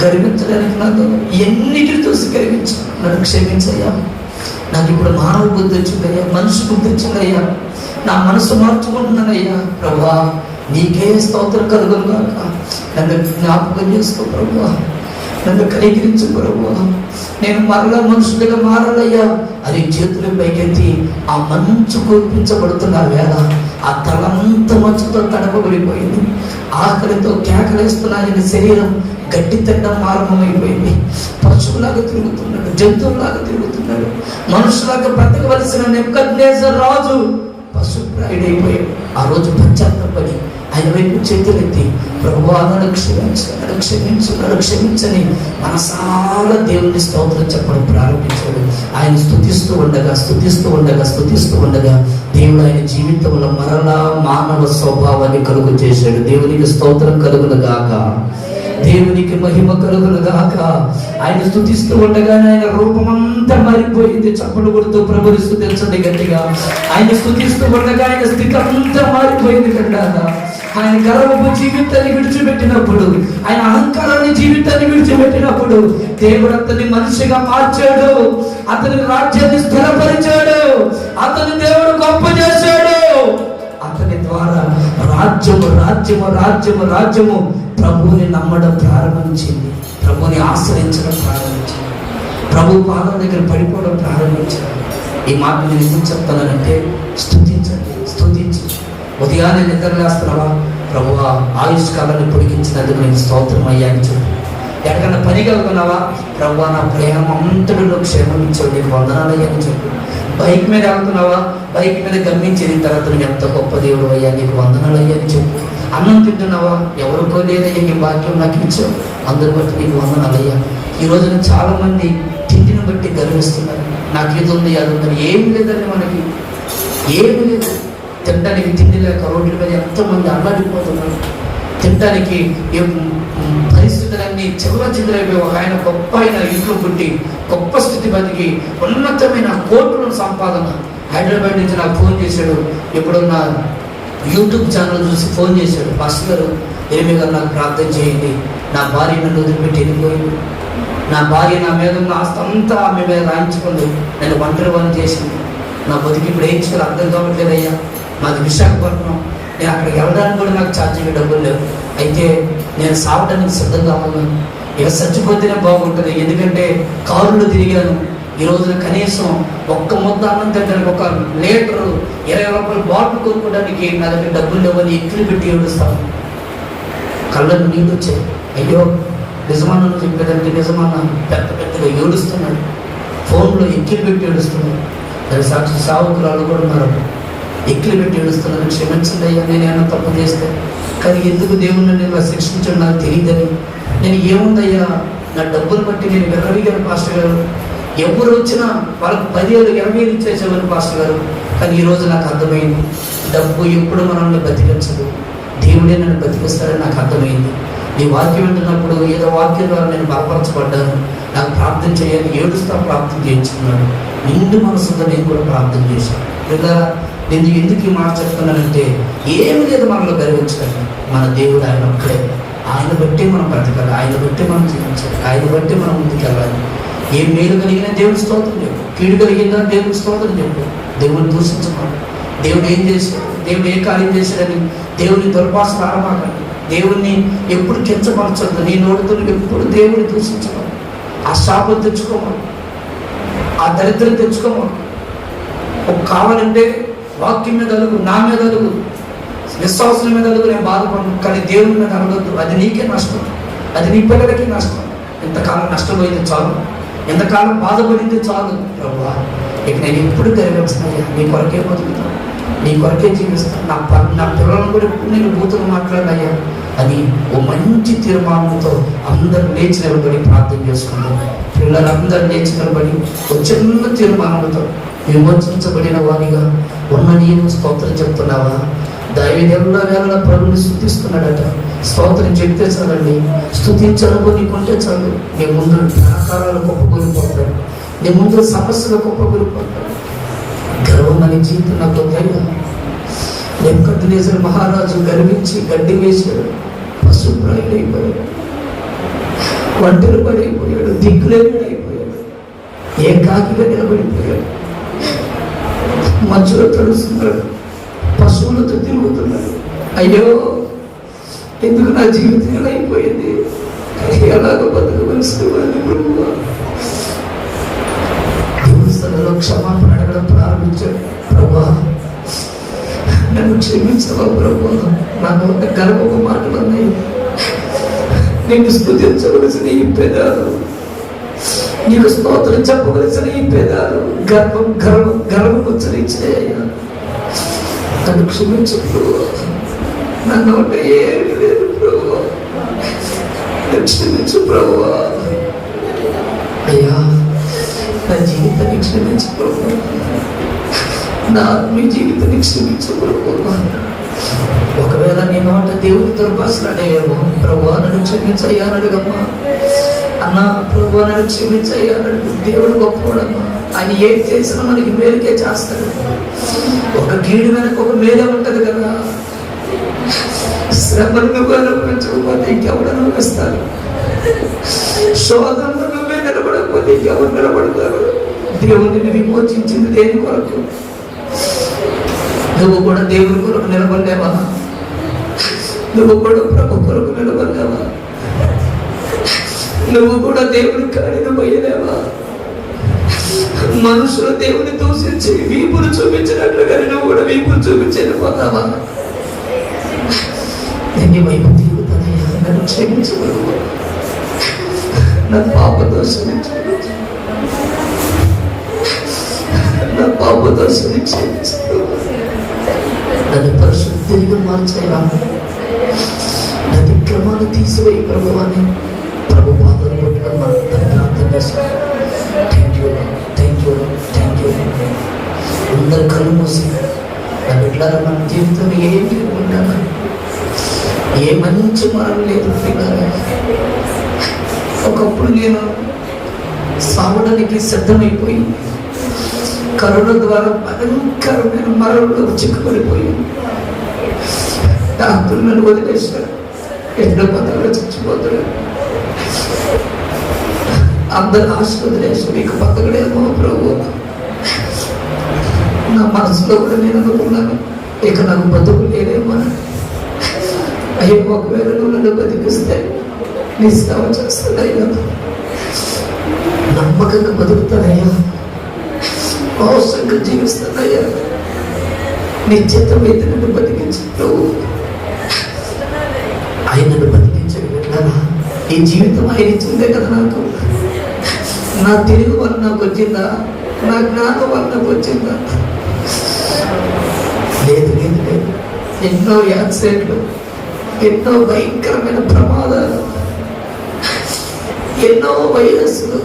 గర్వించడానికి నాకు ఎన్నిటిని చూసి గర్వించాను. నన్ను క్షమించయ్యా. నాకు ఇప్పుడు మానవ బుద్ధి వచ్చిందయ్యా, మనిషి బుద్ధి వచ్చిందయ్యా. నా మనసు మార్చుకుంటున్నానయ్యా. ప్రభువా నీకే స్తోత్రం కలుగును గాక. నన్ను జ్ఞాపకం చేసుకో ప్రభువా, నన్ను కనికరించు ప్రభువా. నేను మరలా మనుషులుగా మారాలయ్యా. అది చేతులు పైకెత్తి ఆ మంచు కురిపించబడుతున్న వేళ ఆ తలంతా మంచుతో తడపబడిపోయింది. ఆకలితో కేకలేస్తున్న ఆయన శరీరం గట్టి తినడం ప్రారంభమైపోయింది. పశువులాగా తిరుగుతున్నాడు, జంతువులాగా తిరుగుతున్నాడు. మనుషులాగా బ్రతకవలసిన నెబుకద్నెజర్ రాజు పశుప్రాయుడైపోయాడు. ఆ రోజు పశ్చాత్తాపడి ఆయన వైపు చేతులెత్తి ప్రభువా నన్ను క్షమించు, నన్ను క్షమించు, నన్ను క్షమించని మనసారా దేవుని స్తోత్రం చెప్పడం ప్రారంభించాడు. ఆయన స్తుతిస్తూ ఉండగా దేవుడు ఆయన జీవితంలో మరలా మానవ స్వభావాన్ని కలుగు చేశాడు. దేవునికి స్తోత్రం కలుగును గాక, దేవునికి మహిమ కలుగును గాక. ఆయన స్తుతిస్తూ ఉండగానే ఆయన రూపమంతా మారిపోయింది. చప్పలు కొడుతూ ప్రభుని స్తుతించండి గట్టిగా. ఆయన స్తుతిస్తూ ఉండగా ఆయన స్థితి అంతా మారిపోయింది కదా. ఆయన గర్వపు జీవితాన్ని విడిచిపెట్టినప్పుడు, ఆయన అహంకారాన్ని జీవితాన్ని విడిచిపెట్టినప్పుడు దేవుడు అతన్ని మనిషిగా మార్చాడు, అతని రాజ్యాన్ని స్థిరపరిచాడు, అతని దేవుడు గొప్ప చేశాడు. అతని ద్వారా రాజ్యము ప్రభువుని నమ్మడం ప్రారంభించింది, ప్రభువుని ఆశ్రయించడం ప్రారంభించింది, ప్రభు పాదం దగ్గర పడిపోవడం ప్రారంభించాడు. ఈ మాట నేను ఎందుకు చెప్తానంటే, స్తుతించు. ఉదయాన్నే నిద్రలేస్తున్నావా? ప్రభువా ఆయుష్ కాలాన్ని పొడిగించినందుకు నేను స్తోత్రం అయ్యా అని చెప్పు. ఎక్కడికన్నా పని కలుగుతున్నావా? ప్రభువా నా ప్రయాణం అంతటిలో క్షేమం ఇచ్చాడు, నీకు వందనాలు అయ్యా అని చెప్పు. బైక్ మీద వెళ్తున్నావా? బైక్ మీద గమ్మించిన తర్వాత నువ్వు ఎంత గొప్ప దేవుడు అయ్యా, నీకు వందనాలు అయ్యా అని చెప్పు. అన్నం తింటున్నావా? ఎవరికో లేదయ్యా ఈ భాగ్యం నాకు ఇచ్చావు, అందరి బట్టి నీకు వందనాలు అయ్యా. ఈ రోజున చాలా మంది తిండిని బట్టి గర్విస్తున్నారు. నాకు ఇది ఉంది, అది ఉందని. ఏమి లేదండి, మనకి ఏమి లేదు. తినడానికి తిండి లేక రోడ్ల మీద ఎంతోమంది అల్లాడిపోతున్నారు. తినడానికి పరిస్థితులన్నీ చిల్లరైపోయి ఒక ఆయన గొప్ప ఇంట్లో పుట్టి గొప్ప స్థితి బతికి ఉన్నతమైన కోట్ల సంపాదన. హైదరాబాద్ నుంచి నాకు ఫోన్ చేశాడు. ఎప్పుడున్న యూట్యూబ్ ఛానల్ చూసి ఫోన్ చేశాడు, పాస్టర్ గారు ఏమి గారు నాకు ప్రార్థన చేయండి, నా భార్య నన్ను వదిలిపెట్టి వెళ్ళిపోయింది, నా భార్య నా మీద ఉన్న ఆస్తి అంతా ఆమె మీద రాయించుకుంది, నేను ఒంటరి పని చేసింది, నా బతికి ఇప్పుడు ఏం చేయాలి అర్థం కావట్లేదయ్యా. మాది విశాఖపట్నం, నేను అక్కడికి వెళ్ళడానికి కూడా నాకు ఛార్జీలు డబ్బులు లేవు, అయితే నేను సావడానికి సిద్ధంగా ఉన్నాను, ఇక చచ్చిపోతేనే బాగుంటుంది, ఎందుకంటే కారులో తిరిగాను. ఈ రోజున కనీసం ఒక్క ముద్ద అన్నం తినడానికి, ఒక లీటరు 20 రూపాయలు బాటిల్ కొనుక్కోవడానికి నా దగ్గర డబ్బులు లేవని ఎక్కిలు పెట్టి ఏడుస్తాను. కళ్ళను నీళ్ళు వచ్చాయి. అయ్యో నిజమానని చెప్పేదానికి నిజమాన పెద్దగా ఏడుస్తున్నాడు. ఫోన్లో ఎక్కిలు పెట్టి ఏడుస్తున్నాడు. దాని సాక్షి సావుకురాలు కూడా ఉన్నారు, ఎక్కిలు పెట్టి ఏడుస్తున్నాను. క్షమించండి అయ్యా, నేనేమన్నా తప్పు చేస్తే, కానీ ఎందుకు దేవుణ్ణి నేను శిక్షించడం నాకు తెలియదని. నేను ఏముందయ్యా నా డబ్బులు బట్టి నేను విరవీగాను పాస్టర్ గారు. ఎవరు వచ్చినా వాళ్ళకి 10,000 20,000 ఇచ్చేసేవారు పాస్టర్ గారు. కానీ ఈరోజు నాకు అర్థమైంది, డబ్బు ఎప్పుడు మనల్ని బతికించదు, దేవుడే నన్ను బతికిస్తాడని నాకు అర్థమైంది. నీ వాక్యం వింటున్నప్పుడు ఏదో వాక్యం ద్వారా నేను బలపరచబడ్డాను, నాకు ప్రార్థన చేయాలి, ఏడుస్తా ప్రార్థన చేయించుకున్నాను. నిండు మనసుతో నేను కూడా ప్రార్థన చేశాను. లేదా నేను ఎందుకు ఈ మాట చెప్తున్నానంటే, ఏమి లేదు మనలో గర్వించడానికి. మన దేవుడు ఆయన ఒక్కడే. ఆయన బట్టే మనం బ్రతకాలి, ఆయన బట్టే మనం జీవించాలి, ఆయన బట్టే మనం ముందుకెళ్ళాలి. ఏ మేలు కలిగినా దేవుడి స్తోత్రం చెప్పు, కీడు కలిగిందా దేవుడి స్తోత్రం చెప్పు. దేవుడిని దూషించమని, దేవుడు ఏం చేశాడు, దేవుడు ఏ కార్యం చేశాడని దేవుని దుర్భాషలు ఆడమాకండి. దేవుణ్ణి ఎప్పుడు కించపరచద్దు. నీ నోటితో ఎప్పుడు దేవుడిని దూషించమని, ఆ శాపం తెచ్చుకోమని, ఆ దరిద్రం తెచ్చుకోమని. కావాలంటే వాక్యం మీద అలుగు, నా మీద అలుగు, విశ్వాసం మీద అలుగు, నేను బాధపడను. కానీ దేవుని మీద అలగొద్దు, అది నీకే నష్టం, అది నీ పిల్లలకి నష్టం. ఎంతకాలం నష్టపోయింది చాలు, ఎంతకాలం బాధపడింది చాలు. ప్రభువా, ఇక నేను ఎప్పుడు గర్విస్తున్నాయా, నీ కొరకే బతుకుతాను, నీ కొరకే జీవిస్తాను, నా పిల్లలను కూడా ఎప్పుడు నేను బూతులు మాట్లాడాయా అని ఓ మంచి తీర్మానంతో అందరూ లేచి నిలబడి ప్రార్థన చేసుకుంటాం. పిల్లలందరూ లేచి నిలబడి ఒక చిన్న తీర్మానంతో విమోచించబడిన వారిగా ఉన్న నీవు స్తోత్రం చెప్తున్నావా? దైవదేవుల వేళ ప్రభుని స్తుతిస్తున్నాడట. స్తోత్రం చెప్తే చాలండి, స్తుతించడం నీకుంటే చాలు. నీ ముందు ఆకారాలు కుప్పకూలిపోతాడు, నీ ముందు సమస్యలు కుప్పకూలిపోతాడు. గర్వం అనే జీవితం నాకు ధైర్యం. నెబుకద్నెజరు మహారాజు గర్వించి గడ్డి వేశాడు, పశుప్రాయుడైపోయాడు, ఒంటరి పడైపోయాడు, దిక్కులేనిడైపోయాడు, ఏకాకిగా నిలబడిపోయాడు, మధ్యలో తడుస్తున్నాడు, పశువులతో తిరుగుతున్నాడు. అయ్యో, ఎందుకు నా జీవితం ఎలా అయిపోయింది, ఎలాగో బతకవలసింది ప్రభువా. దేవుని స్థలంలో క్షమాపణ అడగడం ప్రారంభించాడు. ప్రభువా, నన్ను క్షమించవా ప్రభువా, నాకు ఒక గర్వపు మాటలు ఉన్నాయి, నీకు స్తుతించవలసిన ఈ పెదాలు, నీకు స్తోత్రం చెప్పవలసిన ఈ పెదాలు గర్వం ఉచ్చరించాయ్యా. నన్ను క్షమించు ప్రభువా, నా నోట ఏమీ లేదు ప్రభువా, క్షమించు ప్రభువా. అయ్యా, నా జీవితాన్ని క్షమించు ప్రభువా, నా ఆత్మీయ జీవితాన్ని క్షమించు ప్రభువా. ఒకవేళ నీ నోట దేవుని దుర్భాషలాడేమో, ప్రభువా నన్ను క్షమించయ్యా అని అడుగమ్మా. అన్నా, ప్రభువా నన్ను క్షమించయ్యా అని అడుగు. దేవుడు గొప్పవాడమ్మా, ఆయన ఏం చేసినా మనకి మేలుకే చేస్తాడు. ఒక గీడు వెనక ఒక మేలే ఉంటది కదా. శ్రమను నువ్వు అనుభవించకపోతే ఇంకెవడు అనుభవిస్తారు, శోధనలు నువ్వే నిలబడకపోతే ఇంకెవరు నిలబడతారు. దేవుడిని విమోచించింది దేని కొరకు? నువ్వు కూడా దేవుని కొరకు నిలబడలేవా? నువ్వు కూడా ప్రభు కొరకు నిలబడలేవా? నువ్వు కూడా దేవుని కాడిని పోయలేవా? మనుషులు దేవుని దూషించి వీపులు చూపించినట్లుగా నువ్వు కూడా వీపులు చూపించేది పోతావా? నేను వైపు తిరుగుతానయ్యా, నన్ను క్షమించగలవు, నా పాప దోషాన్ని క్షమించు, నా పాప దోషాన్ని క్షమించు, నన్ను పరిశుద్ధిగా మార్చేలా, నా దిక్రమాన్ని తీసివేయి ప్రభువాన్ని. ప్రభు పాదాలు పట్టుకొని మనం ప్రార్థన చేస్తాం. Thank you, thank you, thank you. అందరు కళ్ళు మూసి నా బిడ్డలారా, మన జీవితంలో ఏమి ఉండాలి, ఏ మంచి మరణం లేదు పిల్లలు. ఒకప్పుడు నేను సావడానికి సిద్ధమైపోయి కరోనా ద్వారా భయంకరమైన మరణంలో చిక్కుపడిపోయింది. డాక్టర్లు నన్ను వదిలేశారు, ఎన్నో బతకలు చచ్చిపోతాడు, అందరు ఆశ వదిలేశారు, ఇక బతకడేమో ప్రభు. నా మనసులో కూడా నేను అనుకున్నాను, ఇక నాకు బతుకు లేదేమో. అయ్యో, ఒకవేళ నువ్వు నన్ను బతికిస్తే నీ సేవ చేస్తానయ్యా, నమ్మకంగా బతుకుతానయ్యా, మోసంగా జీవిస్తానయ్యా, నిశ్చితమైతే నన్ను బతికించు ప్రభు. ఆయన నన్ను బతికించాడు కదా. ఈ జీవితం ఆయన ఇచ్చిందే కదా నాకు. నా తెలుగు వల్ల నాకు వచ్చిందా, నా జ్ఞానం వల్ల నాకు వచ్చిందా? లేదు లేదు లేదు. ఎన్నో యాక్సిడెంట్లు, ఎన్నో భయంకరమైన ప్రమాదాలు, ఎన్నో వైరస్లు,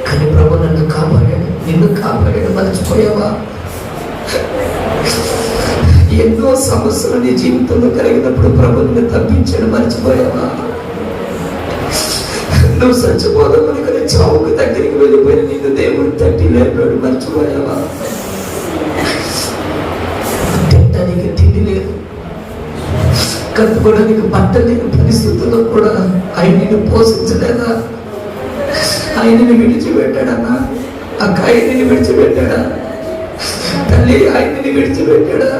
కానీ ప్రభు నన్ను కాపాడాడు. నిన్ను కాపాడాడు, మర్చిపోయావా? ఎన్నో సమస్యలు నీ జీవితంలో కలిగినప్పుడు ప్రభుని తప్పించాడు, మర్చిపోయావా? నువ్వు చచ్చిపోదామని కానీ చావుకు దగ్గరికి వెళ్ళిపోయిన నిన్ను దేవుడు తట్టి లేపాడు, మర్చిపోయావా? తినడానికి తిండి లేదు, కట్టుకోవడానికి బట్ట లేని పరిస్థితుల్లో కూడా ఆయన నిన్ను పోషించలేదా? ఆయనని విడిచిపెట్టాడన్నా? అక్క ఆయనని విడిచిపెట్టాడా? తల్లి ఆయనని విడిచిపెట్టాడా?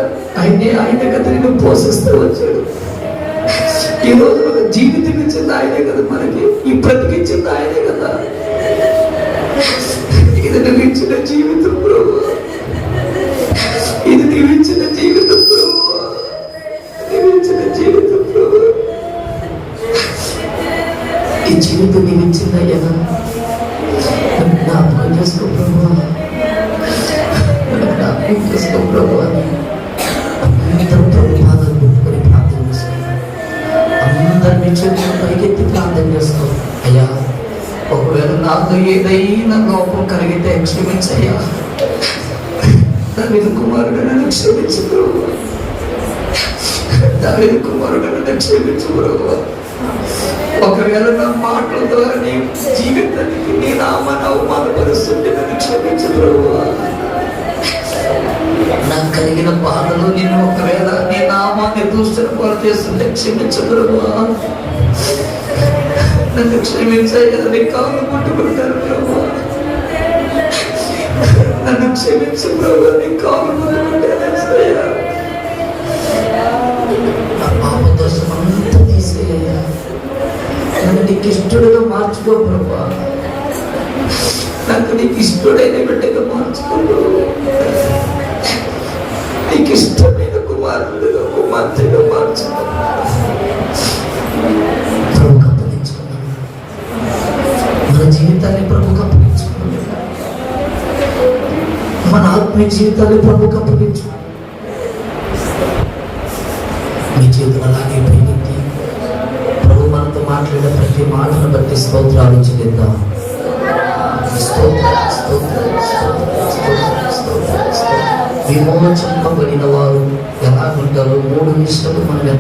ఆయన కదా నిన్ను పోషిస్తూ వచ్చాడు. ఈ రోజు జీవితం ఇచ్చింది ఆయనే కదా మనకి, ఈ బ్రతికిచ్చింది ఆయనే కదా. ఇది నువ్వు ఇచ్చిన జీవితం ప్రభు, ఇది నువ్వు ఇచ్చిన జీవితం ప్రభు, నువ్వు ఇచ్చిన జీవితం ప్రభు. ఈ జీవితం నీవు ఇచ్చిందయ్యా, జ్ఞాపకం చేసుకో ప్రభు, జ్ఞాపకం చేసుకో ప్రభు అని అందరూ ప్రభు పాదాలు పెట్టుకొని ప్రార్థన చేసుకో. అందరినీ చేతులు పైకెత్తి ప్రార్థన చేసుకో. అయ్యా, ఒకవేళ నాకు ఏదైనా లోపం కలిగితే క్షమించయ్యా, దావీదు కుమారుడు నన్ను క్షమించు ప్రభు, దావీదు కుమారుడు నన్ను క్షమించు ప్రభు. ఒకవేళ నా మాటల ద్వారా నీ జీవితానికి నీ నామాన్ని అవమానపరుస్తుంటే నన్ను క్షమించు ప్రభు. నాకు కలిగిన బాధలు నిన్ను ఒకవేళ నీ నామాన్ని దూషణ పాలు చేస్తుంటే క్షమించు ప్రభు. నన్ను క్షమించయ్యా, నీ కాళ్ళు పట్టుకుంటారు ప్రభు. నన్ను క్షమించు ప్రభు, నీ కాళ్ళు పట్టుకుంటారు. నా పాప దోషం అంతా తీసేయ్యా, నన్ను నీకు ఇష్టడుగా మార్చుకో ప్రభా. నాకు నీకు ఇష్టడైన బిడ్డగా మార్చుకో, నీకు ఇష్టమైన కుమారుడుగా కుమార్తెగా మార్చుకో. ప్రభుకు అప్పగించుకున్నాను, మన జీవితాన్ని ప్రభుకు అప్పగించుకున్నాను, మన ఆత్మీయ జీవితాన్ని ప్రభుకు అప్పగించుకున్నాను. మీ జీవితం అలాగే పైకి ప్రభు మనతో మాట్లాడిన ప్రతి మాటను బట్టి స్తోత్రాలు చెల్లిద్దాం. విమోచింపబడిన వారు ఎలా ఉంటారో 3 నిష్టలు మనం